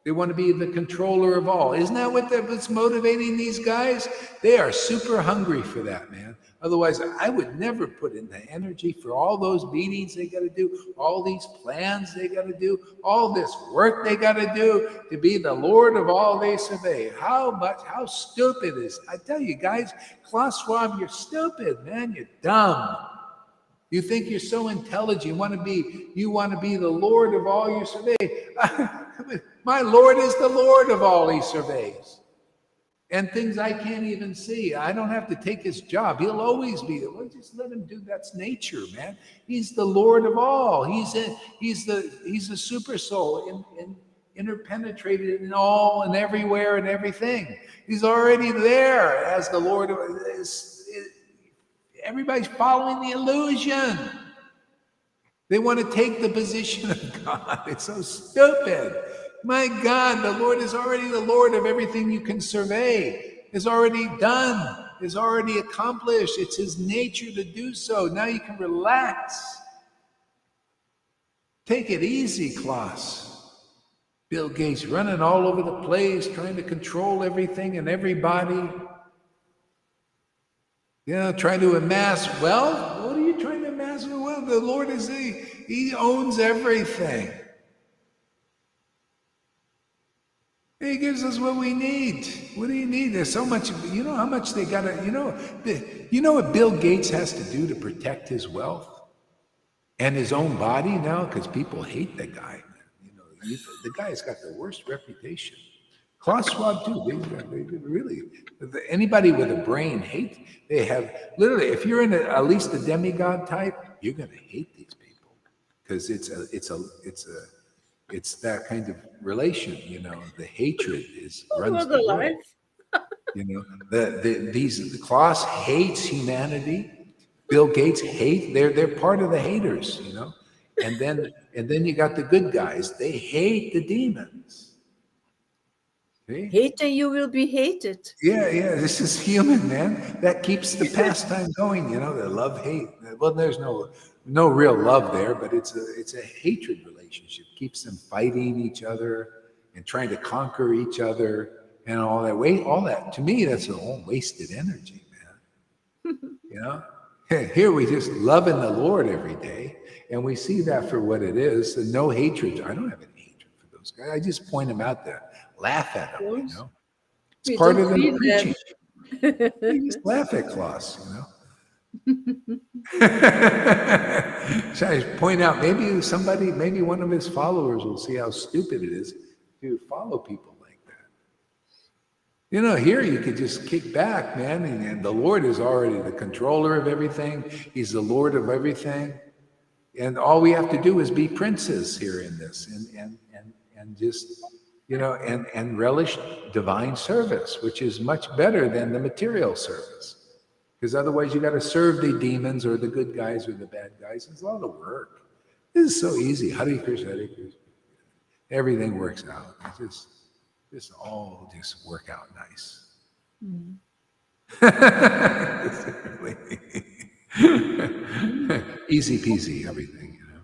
They want to be the controller of all. Isn't that what's motivating these guys? They are super hungry for that, man. Otherwise, I would never put in the energy for all those meetings they got to do, all these plans they got to do, all this work they got to do to be the Lord of all they survey. How stupid is, I tell you guys, Klaus Schwab, you're stupid, man. You're dumb. You think you're so intelligent. You want to be the Lord of all you survey. My Lord is the Lord of all he surveys. And things I can't even see. I don't have to take his job. He'll always be there. Well, just let him do. That's nature, man. He's the Lord of all. He's the super soul interpenetrated in all and everywhere and everything. He's already there as the Lord of everybody's following the illusion. They want to take the position of God. It's so stupid. My God, the Lord is already the Lord of everything you can survey. Is already done. Is already accomplished. It's his nature to do so. Now you can relax. Take it easy, Klaus. Bill Gates running all over the place, trying to control everything and everybody. You know, trying to amass wealth. What are you trying to amass wealth? The Lord is he owns everything. He gives us what we need. What do you need? There's so much. You know how much they gotta. You know what Bill Gates has to do to protect his wealth and his own body now, because people hate the guy. You know, the guy's got the worst reputation. Klaus Schwab too. They really. Anybody with a brain hates. They have literally. If you're in at least a demigod type, you're gonna hate these people because it's that kind of relation. You know, the hatred runs the world. You know, the Klaus hates humanity. Bill Gates they're part of the haters. You know, and then you got the good guys. They hate the demons. See? Hate and you will be hated. Yeah, this is human, man. That keeps the pastime going, you know, the love-hate. Well, there's no real love there, but it's a hatred relationship. Keeps them fighting each other and trying to conquer each other and all that. All that, to me, that's all wasted energy, man. You know? Here we just loving the Lord every day, and we see that for what it is. And no hatred. I don't have any hatred for those guys. I just point them out there. Laugh at them, you know. It's part of the preaching. You just laugh at Klaus, you know. So I point out, maybe one of his followers will see how stupid it is to follow people like that. You know, here you could just kick back, man, and the Lord is already the controller of everything. He's the Lord of everything. And all we have to do is be princes here in this and just, you know, and relish divine service, which is much better than the material service. Because otherwise you got to serve the demons or the good guys or the bad guys. It's a lot of work. This is so easy. Hare Krishna, Hare Krishna. Everything works out. It's just all just work out nice. Mm. Easy peasy, everything, you know.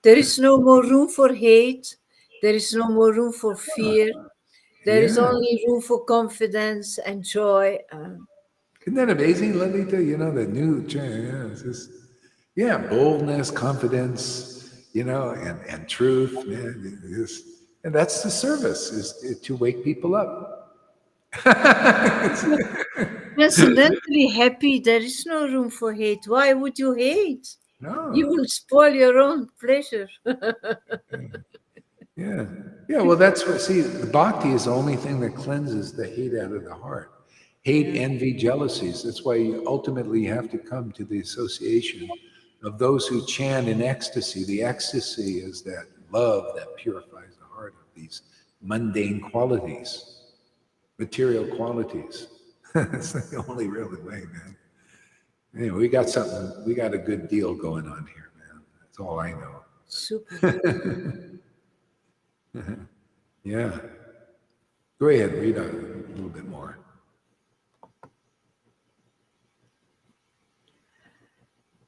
There is no more room for hate. There is no more room for fear. There is only room for confidence and joy. Isn't that amazing, Lalita? You know, the new, boldness, confidence, you know, and truth, man. And that's the service, is to wake people up. Transcendentally happy, there is no room for hate. Why would you hate? No. You will spoil your own pleasure. Yeah. Yeah. Well, that's what, see, the bhakti is the only thing that cleanses the hate out of the heart. Hate, envy, jealousies. That's why you ultimately have to come to the association of those who chant in ecstasy. The ecstasy is that love that purifies the heart of these mundane qualities, material qualities. That's the only real way, man. Anyway, we got a good deal going on here, man. That's all I know. Super. Yeah. Go ahead, read a little bit more.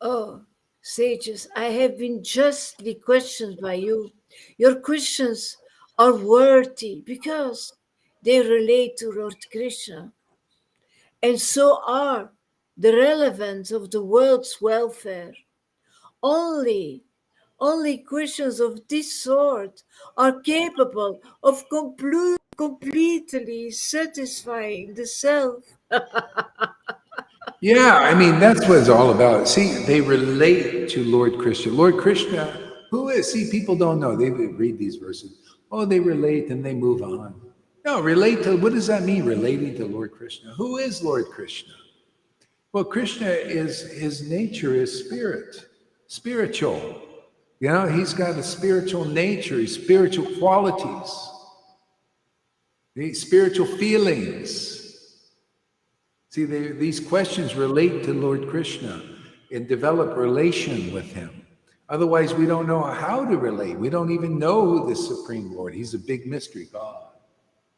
Oh, sages, I have been justly questioned by you. Your questions are worthy because they relate to Lord Krishna, and so are the relevance of the world's welfare. Only, only questions of this sort are capable of completely satisfying the self. Yeah, I mean, that's what it's all about. See, they relate to Lord Krishna. Lord Krishna, who is, see, people don't know. They read these verses. Oh, they relate and they move on. No, relate to, what does that mean, relating to Lord Krishna? Who is Lord Krishna? Well, Krishna is, his nature is spirit, spiritual. You know, he's got a spiritual nature, spiritual qualities, these spiritual feelings. See, these questions relate to Lord Krishna and develop relation with him. Otherwise, we don't know how to relate. We don't even know who the Supreme Lord. He's a big mystery. God,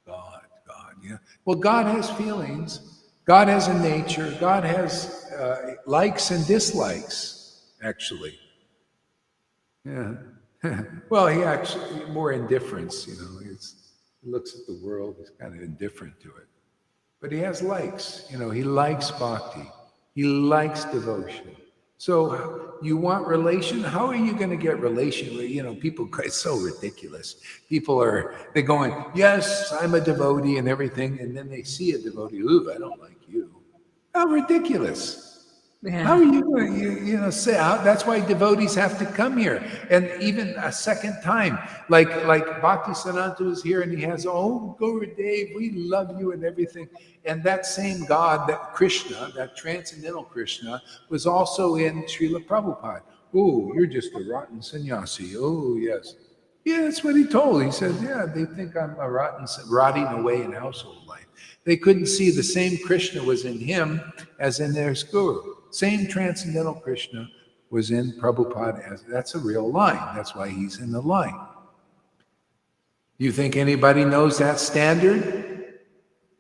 God, God. Yeah. Well, God has feelings. God has a nature. God has likes and dislikes. Actually, yeah. Well, he actually more indifference. You know, he looks at the world. He's kind of indifferent to it. But he has likes. You know, he likes bhakti. He likes devotion. So you want relation? How are you going to get relation? You know, people, it's so ridiculous. People they're going, yes, I'm a devotee and everything. And then they see a devotee, ooh, I don't like you. How ridiculous. How Yeah. are you going to, say, that's why devotees have to come here. And even a second time, like Bhakti Siddhanta is here and he has, oh, Gurudev, we love you and everything. And that same God, that Krishna, that transcendental Krishna, was also in Srila Prabhupada. Oh, you're just a rotten sannyasi. Oh, yes. Yeah, that's what he told. He said, yeah, they think I'm a rotting away in household life. They couldn't see the same Krishna was in him as in their guru. Same transcendental Krishna was in Prabhupada. That's a real line. That's why he's in the line. You think anybody knows that standard?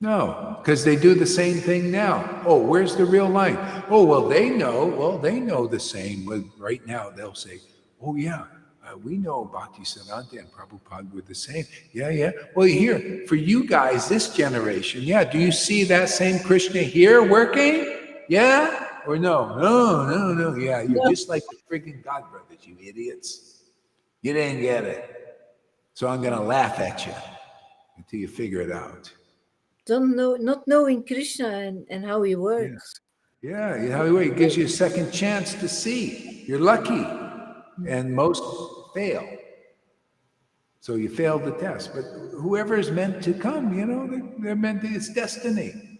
No, because they do the same thing now. Oh, where's the real line? Oh, well, they know. Well, they know the same. Right now, they'll say, oh, yeah, we know Bhaktisiddhanta and Prabhupada were the same. Yeah, yeah. Well, here, for you guys, this generation, yeah, do you see that same Krishna here working? Yeah? Or no? No, no, no. Yeah, you're just like the friggin' God brothers, you idiots. You didn't get it. So I'm going to laugh at you until you figure it out. Don't know, not knowing Krishna and how he Yeah. works. Yeah, you know, it gives you a second chance to see. You're lucky. And most fail. So you failed the test. But whoever is meant to come, they're meant to, it's destiny.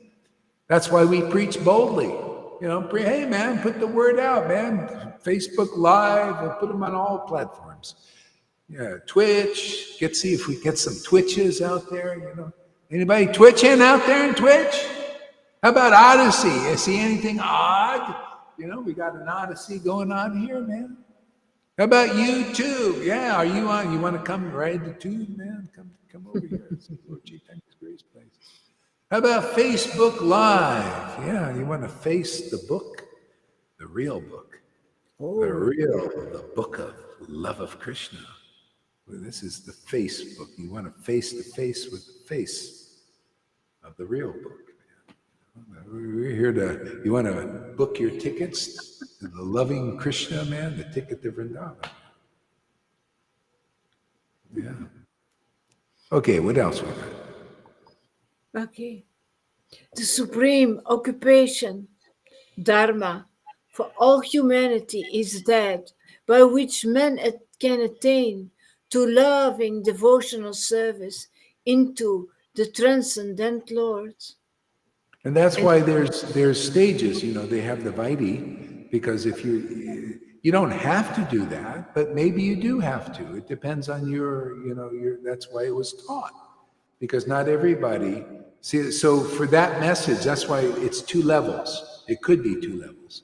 That's why we preach boldly. Hey, man, put the word out, man. Facebook Live, we'll put them on all platforms. Yeah, Twitch, see if we get some Twitches out there, Anybody twitching out there in Twitch? How about Odyssey? You see anything odd? We got an Odyssey going on here, man. How about YouTube? Yeah, are you on? You want to come ride the tube, man? Come over here. It's Lord Chaitanya's Grace Place. How about Facebook Live? Yeah, you want to face the book, the real book, Oh, the book of love of Krishna. Well, this is the face book. You want to face the face with the face of the real book. We're here you want to book your tickets to the loving Krishna, man, the ticket to Vrindavan. Yeah. Okay, what else we got? okay. The supreme occupation, Dharma, for all humanity is that by which men can attain to loving devotional service into the transcendent Lord. And that's why there's stages. They have the Vaidhi, because if you don't have to do that, but maybe you do have to. It depends on your. That's why it was taught, because not everybody. See, so for that message, that's why it's two levels. It could be two levels.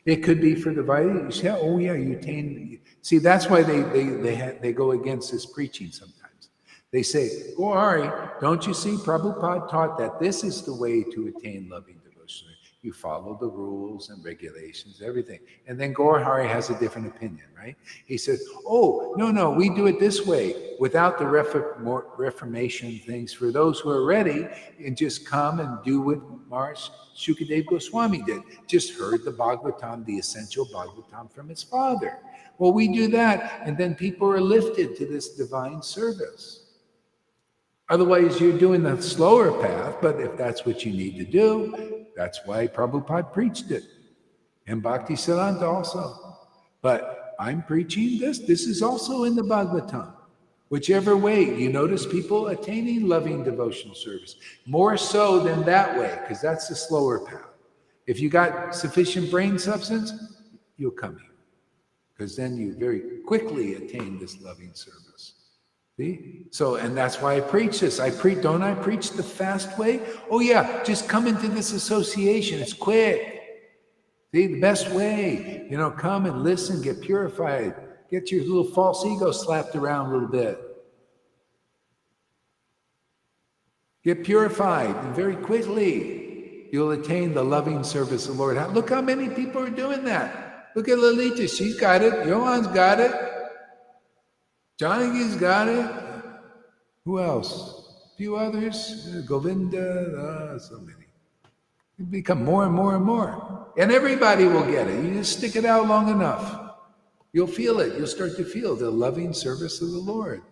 It could be for the Vaidhi. You say, oh yeah, you attain. See, that's why they go against this preaching sometimes. They say, oh, Ari, don't you see Prabhupada taught that this is the way to attain loving devotion? You follow the rules and regulations, everything. And then Gaur Hari has a different opinion, right? He says, oh, no, we do it this way without the reformation things for those who are ready and just come and do what Maharaj Shukadev Goswami did. Just heard the Bhagavatam, the essential Bhagavatam from his father. Well, we do that, and then people are lifted to this divine service. Otherwise, you're doing the slower path, but if that's what you need to do, that's why Prabhupada preached it. And Bhakti Siddhanta also. But I'm preaching this. This is also in the Bhagavatam. Whichever way, you notice people attaining loving devotional service. More so than that way, because that's the slower path. If you got sufficient brain substance, you'll come here. Because then you very quickly attain this loving service. See? So, and that's why I preach this. Don't I preach the fast way? Oh yeah, just come into this association. It's quick. See, the best way, come and listen, get purified, get your little false ego slapped around a little bit. Get purified, and very quickly you'll attain the loving service of the Lord. Look how many people are doing that. Look at Lalita, she's got it. Johan's got it. Janaki's got it. Who else? A few others. Govinda, so many. You become more and more and more. And everybody will get it. You just stick it out long enough. You'll feel it. You'll start to feel the loving service of the Lord.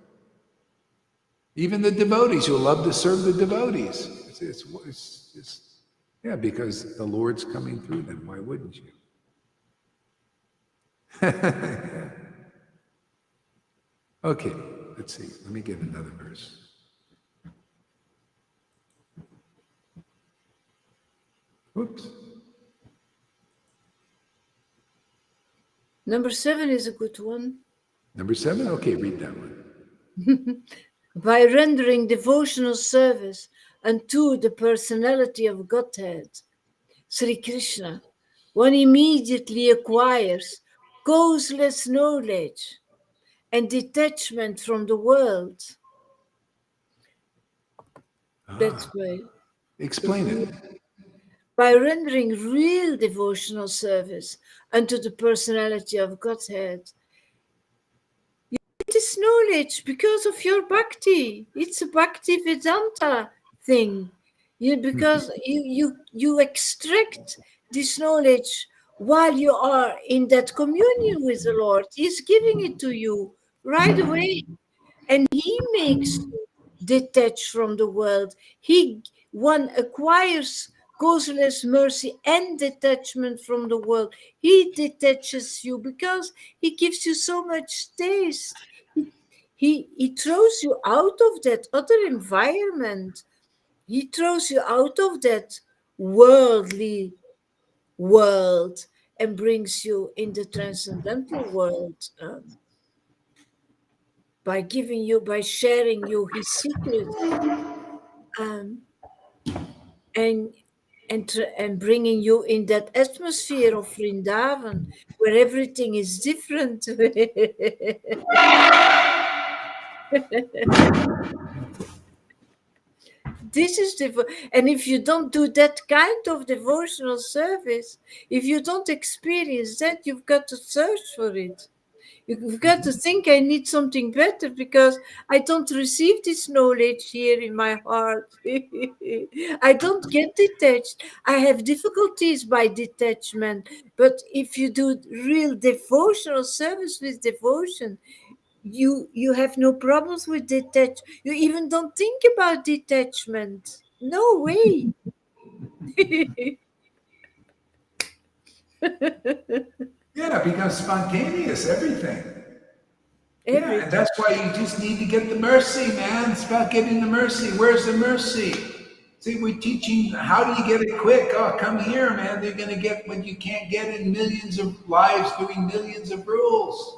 Even the devotees, you'll love to serve the devotees. Yeah, because the Lord's coming through them. Why wouldn't you? Okay, let's see. Let me get another verse. Whoops. Number 7 is a good one. Number 7? Okay, read that one. By rendering devotional service unto the personality of Godhead, Sri Krishna, one immediately acquires causeless knowledge and detachment from the world. That's why. Explain it. By rendering real devotional service unto the personality of Godhead, you get this knowledge because of your bhakti. It's a bhakti Vedanta thing. Because you extract this knowledge while you are in that communion with the Lord. He's giving it to you right away. And he makes you detached from the world. One acquires causeless mercy and detachment from the world. He detaches you because he gives you so much taste. He throws you out of that other environment. He throws you out of that worldly world and brings you in the transcendental world by sharing you his secrets and bringing you in that atmosphere of Vrindavan where everything is different. This is and if you don't do that kind of devotional service, if you don't experience that, you've got to search for it. You've got to think, I need something better because I don't receive this knowledge here in my heart. I don't get detached. I have difficulties by detachment. But if you do real devotional service with devotion, you have no problems with detach. You even don't think about detachment. No way. Yeah, it becomes spontaneous, everything. Yeah, and that's why you just need to get the mercy, man. It's about getting the mercy. Where's the mercy? See, we're teaching how do you get it quick? Oh, come here, man. They're going to get what you can't get in millions of lives doing millions of rules.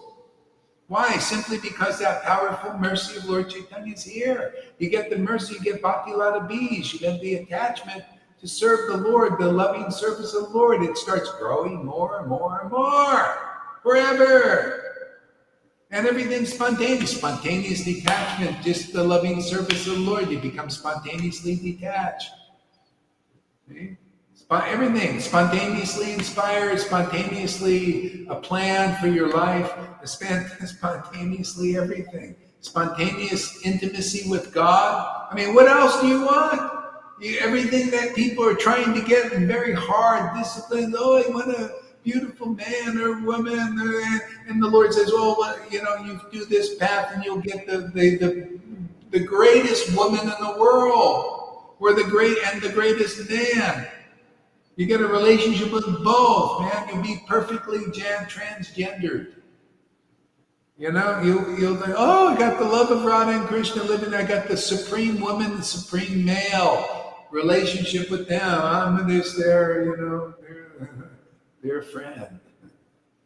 Why? Simply because that powerful mercy of Lord Caitanya is here. You get the mercy, you get Bhakti Lata Bees, you get the attachment to serve the Lord, the loving service of the Lord. It starts growing more and more and more forever. And everything's spontaneous, spontaneous detachment, just the loving service of the Lord. You become spontaneously detached. See? Everything spontaneously inspired, spontaneously a plan for your life, spontaneously everything. Spontaneous intimacy with God. I mean, what else do you want? Everything that people are trying to get in very hard discipline. Oh, I want a beautiful man or woman. And the Lord says, well, you do this path and you'll get the greatest woman in the world, or the greatest man. You get a relationship with both, man. You'll be perfectly transgendered. You'll think, oh, I got the love of Radha and Krishna living. I got the supreme woman, the supreme male relationship with them. I'm just their friend,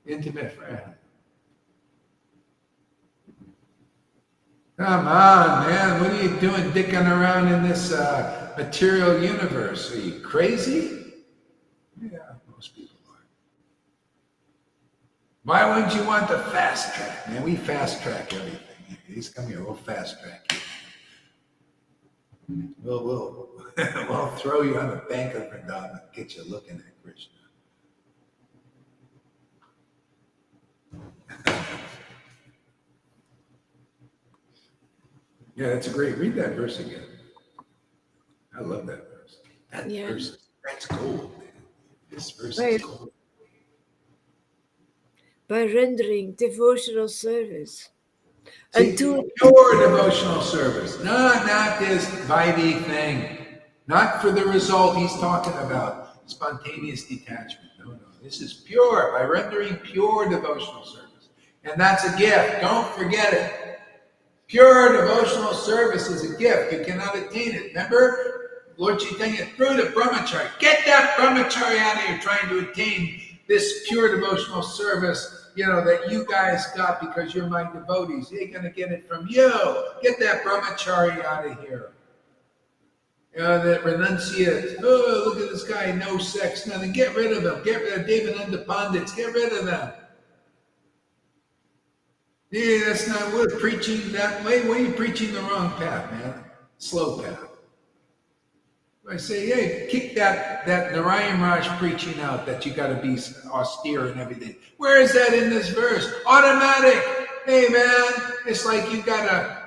intimate friend. Come on, man. What are you doing dicking around in this material universe? Are you crazy? Yeah, most people are. Why wouldn't you want the fast track, man? We fast track everything. He's come here, we'll fast track you. We'll throw you on the bank of Vrindavan and get you looking at Krishna. Yeah, that's great. Read that verse again. I love that verse. That verse, that's gold, man. This verse is gold. By rendering devotional service. See, pure devotional service. No, not this vibey thing. Not for the result he's talking about. Spontaneous detachment. No. This is pure, by rendering pure devotional service. And that's a gift. Don't forget it. Pure devotional service is a gift. You cannot attain it. Remember, Lord Caitanya threw the brahmachari. Get that brahmachari out of here trying to attain this pure devotional service, that you guys got because you're my devotees. They ain't going to get it from you. Get that brahmachari out of here. That renunciate. Oh, look at this guy. No sex, nothing. Get rid of him. Get rid of Devananda Pandits. Get rid of them. Yeah, that's not, we're preaching that way. Why are you preaching the wrong path, man? Slow path. I say, hey, kick that Narayan Raj preaching out that you got to be austere and everything. Where is that in this verse? Automatic. Hey, man, it's like you got a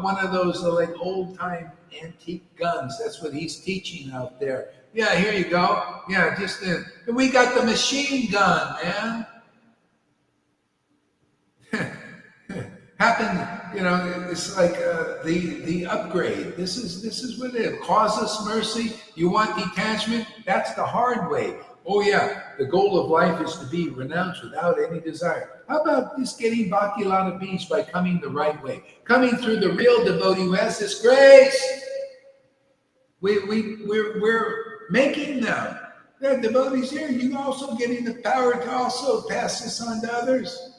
one of those like old time antique guns. That's what he's teaching out there. Yeah, here you go. Yeah, we got the machine gun, man. Happened, it's like the upgrade. This is what it is. Causeless mercy. You want detachment? That's the hard way. Oh yeah, the goal of life is to be renounced without any desire. How about just getting Bhakti Lata Bees by coming the right way, coming through the real devotee who has this grace? We're making them. There are devotees here. You're also getting the power to also pass this on to others.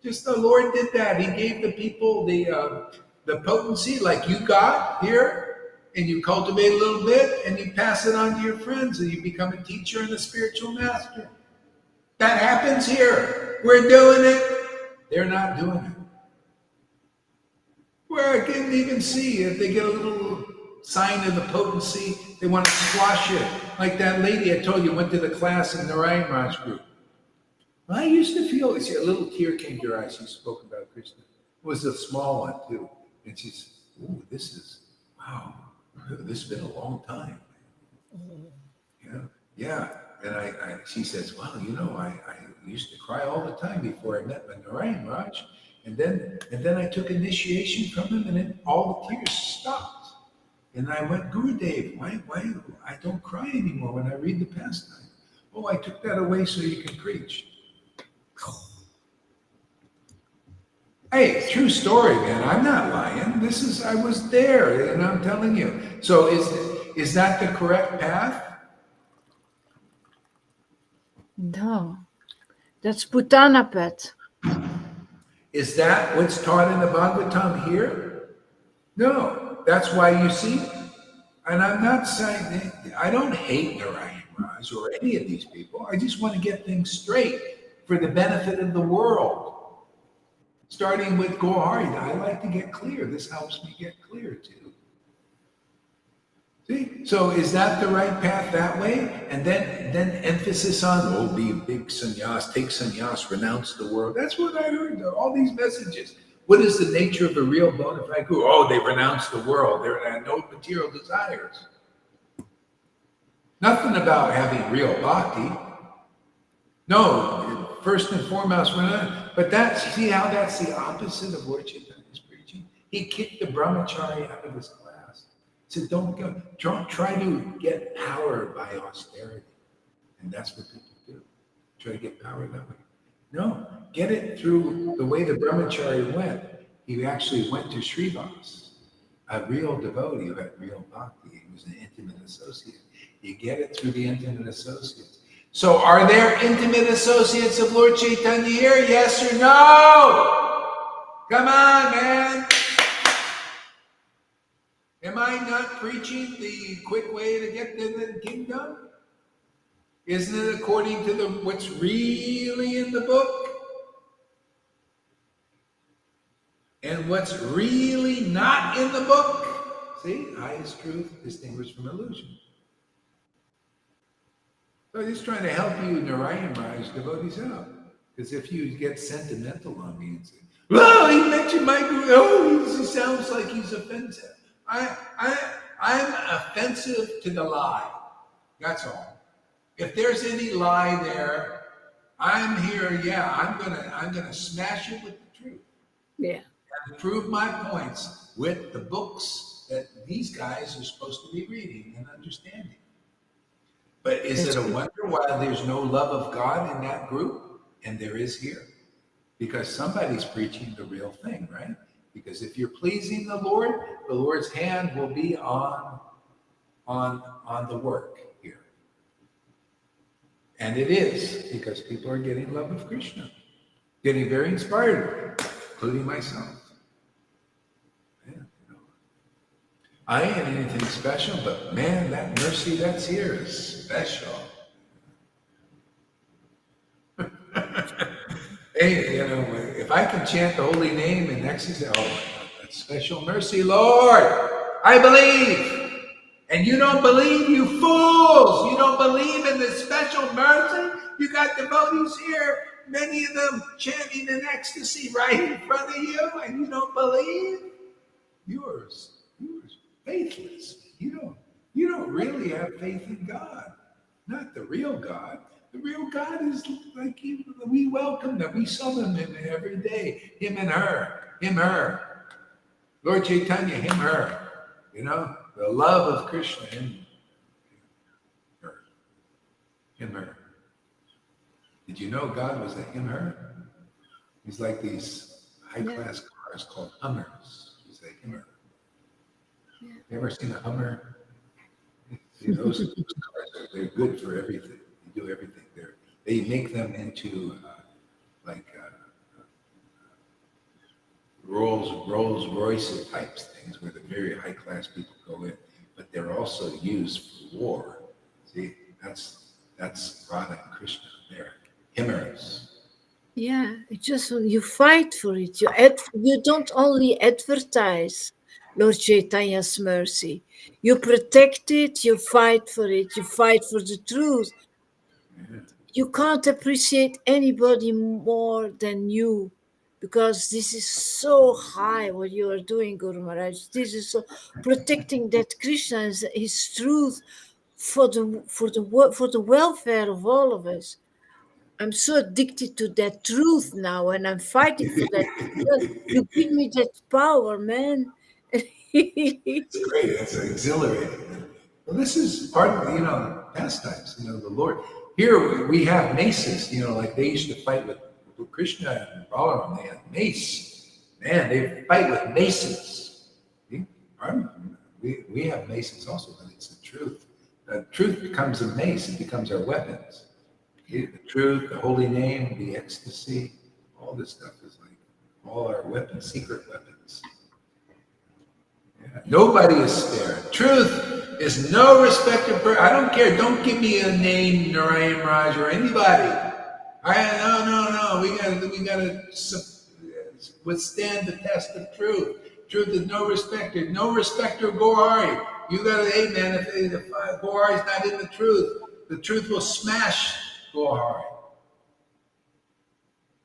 Just the Lord did that. He gave the people the potency like you got here, and you cultivate a little bit, and you pass it on to your friends, and you become a teacher and a spiritual master. That happens here. We're doing it. They're not doing it. Where I can even see if they get a little sign of the potency, they want to squash it. Like that lady I told you went to the class in the Narayan Raj group. I used to feel, a little tear came to her eyes. She spoke about Krishna. It was a small one, too. And she said, oh, wow, this has been a long time. Yeah. And she says, well, I used to cry all the time before I met Narayan Raj. And then I took initiation from him, and then all the tears stopped. And I went, Gurudev, why I don't cry anymore when I read the pastime? Oh, I took that away so you can preach. Hey, true story, man. I'm not lying. I was there, and I'm telling you. So is that the correct path? No, that's Putana path. Is that what's taught in the Bhagavatam here? No. That's why you see, and I'm not saying, I don't hate Narayan Raj or any of these people. I just want to get things straight for the benefit of the world. Starting with Gohari, I like to get clear. This helps me get clear too. See? So is that the right path that way? And then emphasis on, oh, be a big sannyas, take sannyas, renounce the world. That's what I heard, all these messages. What is the nature of a real bona fide guru? Oh, they renounce the world. They have no material desires. Nothing about having real bhakti. No, first and foremost, we're not. But see how that's the opposite of what Chaitanya's preaching? He kicked the brahmachari out of his class. He said, don't go, try to get power by austerity. And that's what people do. Try to get power that way. No, get it through the way the brahmachari went. He actually went to Srivas, a real devotee who had real bhakti. He was an intimate associate. You get it through the intimate associates. So are there intimate associates of Lord Caitanya here? Yes or no? Come on, man. Am I not preaching the quick way to get to the kingdom? Isn't it according to what's really in the book? And what's really not in the book? See, highest truth distinguished from illusion. So I'm just trying to help you, Narayan Raj, devotees out. Because if you get sentimental on me and say, well, he mentioned my guru, oh, he sounds like he's offensive. I'm offensive to the lie. That's all. If there's any lie there, I'm here, I'm gonna smash it with the truth. Yeah. And prove my points with the books that these guys are supposed to be reading and understanding. But is it a wonder why there's no love of God in that group? And there is here. Because somebody's preaching the real thing, right? Because if you're pleasing the Lord's hand will be on the work here. And it is, because people are getting love of Krishna. Getting very inspired, including myself. I ain't anything special, but man, that mercy that's here is special. Hey, if I can chant the holy name and ecstasy, oh my God, that's special mercy, Lord. I believe. And you don't believe, you fools. You don't believe in the special mercy. You got devotees here, many of them chanting in ecstasy right in front of you, and you don't believe? Yours faithless. You don't really have faith in God, not the real God. The real God is like you. We welcome them. We summon him every day. Him and her. Him, her. Lord Caitanya, him, her. The love of Krishna, him, her. Him, her. Did you know God was a him, her? He's like these high-class cars called Hummers. He's a him, her. You ever seen a Hummer? See, those cars they're good for everything. They do everything. They make them into Rolls Royce types things where the very high class people go in, but they're also used for war. See, that's Radha and Krishna. They're hymners. Yeah, it's just you fight for it. You don't only advertise Lord Chaitanya's mercy. You protect it, you fight for it, you fight for the truth. Yeah. You can't appreciate anybody more than you, because this is so high what you are doing, Guru Maharaj. This is so protecting that Krishna is his truth for the welfare of all of us. I'm so addicted to that truth now, and I'm fighting for that. You give me that power, man. It's great. It's exhilarating. Well, this is part of pastimes. The Lord. Here we have maces. Like they used to fight with Krishna and Balaram. They had mace. Man, they fight with maces. See? We have maces also, but it's the truth. The truth becomes a mace. It becomes our weapons. The truth, the holy name, the ecstasy, all this stuff is like all our weapons, secret weapons. Yeah. Nobody is spared. Truth is no respect of person. I don't care. Don't give me a name, Narayan Raj, or anybody. No. We gotta withstand the test of truth. Truth is no respecter. No respecter of Gohari. You gotta, hey man, if Gohari is not in the truth will smash Gohari.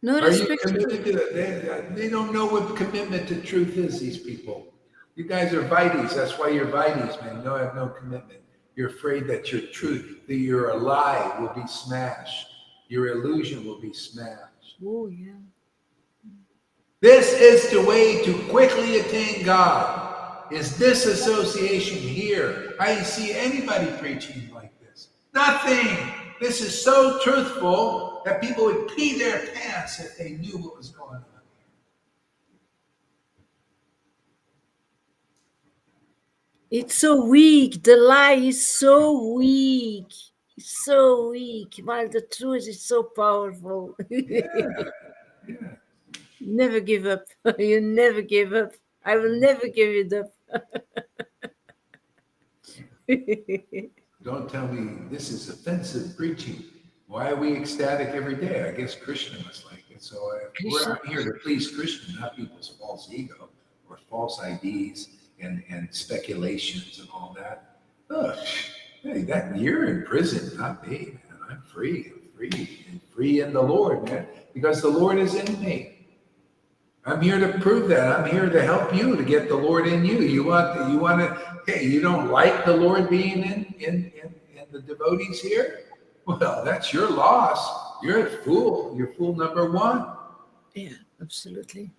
No Are you respect. committed to it? They don't know what commitment to truth is, these people. You guys are Vites. That's why you're Vites, man. You have no commitment. You're afraid that your truth, that your lie will be smashed. Your illusion will be smashed. Oh, yeah. This is the way to quickly attain God, is this association here. I didn't see anybody preaching like this. Nothing. This is so truthful that people would pee their pants if they knew what was going on. It's so weak. The lie is so weak. It's so weak. While the truth is so powerful. Yeah. Never give up. You never give up. I will never give it up. Don't tell me this is offensive preaching. Why are we ecstatic every day? I guess Krishna must like it. So I'm here to please Krishna, not people's false ego or false IDs and speculations and all that. Ugh, hey, you're in prison, not me, man. I'm free. I'm free in the Lord, man, because the Lord is in me. I'm here to prove that. I'm here to help you to get the Lord in you. You want to, hey, you don't like the Lord being in the devotees here? Well, that's your loss. You're a fool. You're fool number one. Yeah, absolutely.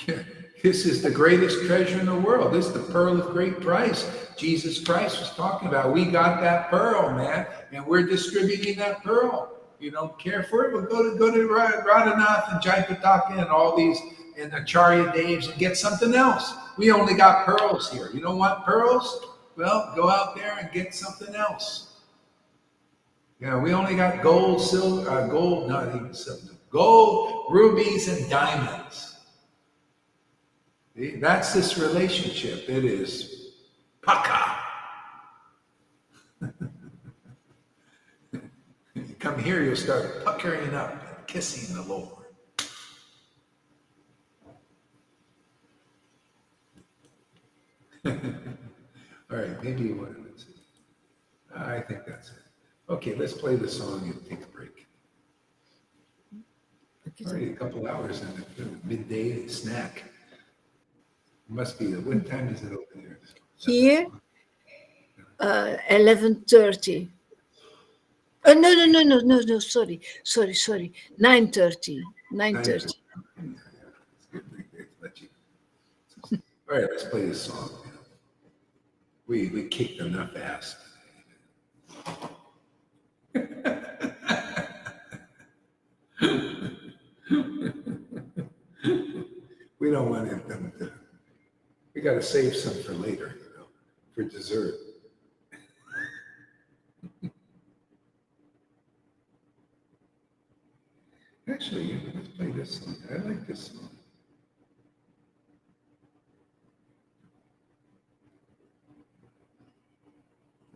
Yeah, this is the greatest treasure in the world. This is the pearl of great price. Jesus Christ was talking about. We got that pearl, man, and we're distributing that pearl. You don't care for it? Well, go to Radhanath and Jaipataka and all these and Acharya Devs and get something else. We only got pearls here. You don't want pearls? Well, go out there and get something else. Yeah, we only got gold, silver, not even silver, gold, rubies, and diamonds. See, that's this relationship. It is paka. You come here, you'll start puckering up and kissing the Lord. All right, maybe you want to see. I think that's it. Okay, let's play the song and take a break. Already a couple hours in the midday snack. It must be. What time is it over there? Here, 11:30. No. Sorry. 9:30. 9:30. All right, let's play this song. We kicked enough ass. We don't want them to. We got to save some for later, for dessert. Actually, let's play this song. I like this song.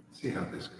Let's see how this goes.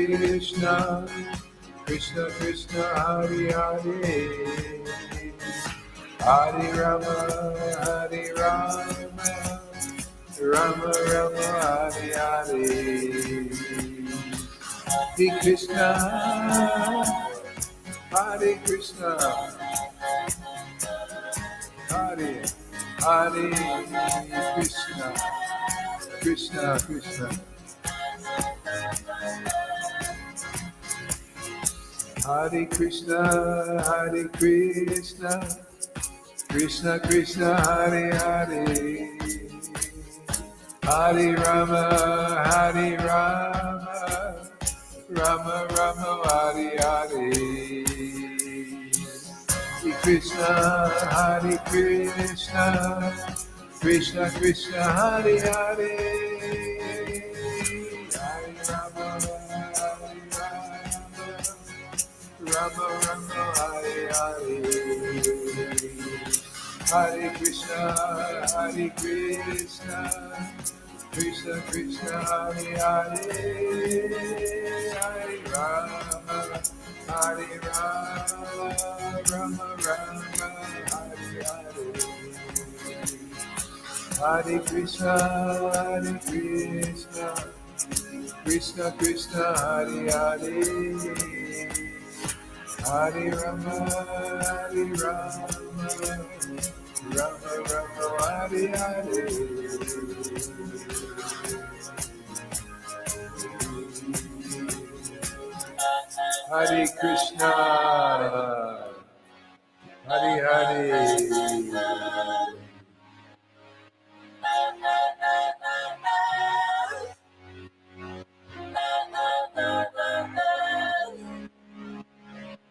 Krishna, Krishna Krishna, Hare Hare, Hare Rama, Hare Rama, Rama Rama, Hare Hare. Hare Krishna, Hare Krishna, Hare Hare Krishna, Krishna Krishna, Hare Krishna, Hare Krishna, Krishna Krishna, Hare Hare, Hare Rama, Hare Rama, Rama Rama, Hare Hare. Hare Krishna, Hare Krishna, Krishna Krishna, Hare Hare, Hare Rama, Hare Rama, Rama Rama, Hare Hare. Hare Krishna, Hare Krishna, Krishna Krishna, Hare Hare, Hare Rama, Hare Rama, Rama Rama, Hare Hare. Hare Krishna, Hare Krishna, Krishna Krishna, Hare Hare, Hare Rama, Hare Rama, Rama Rama, Hare Hare. Hare Krishna, Hare Hare.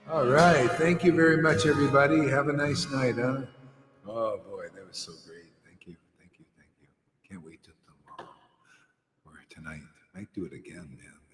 All right. Thank you very much, everybody. Have a nice night, huh? Oh, boy, that was so great. Thank you. Thank you. Thank you. Can't wait till tomorrow or tonight. Might do it again, man.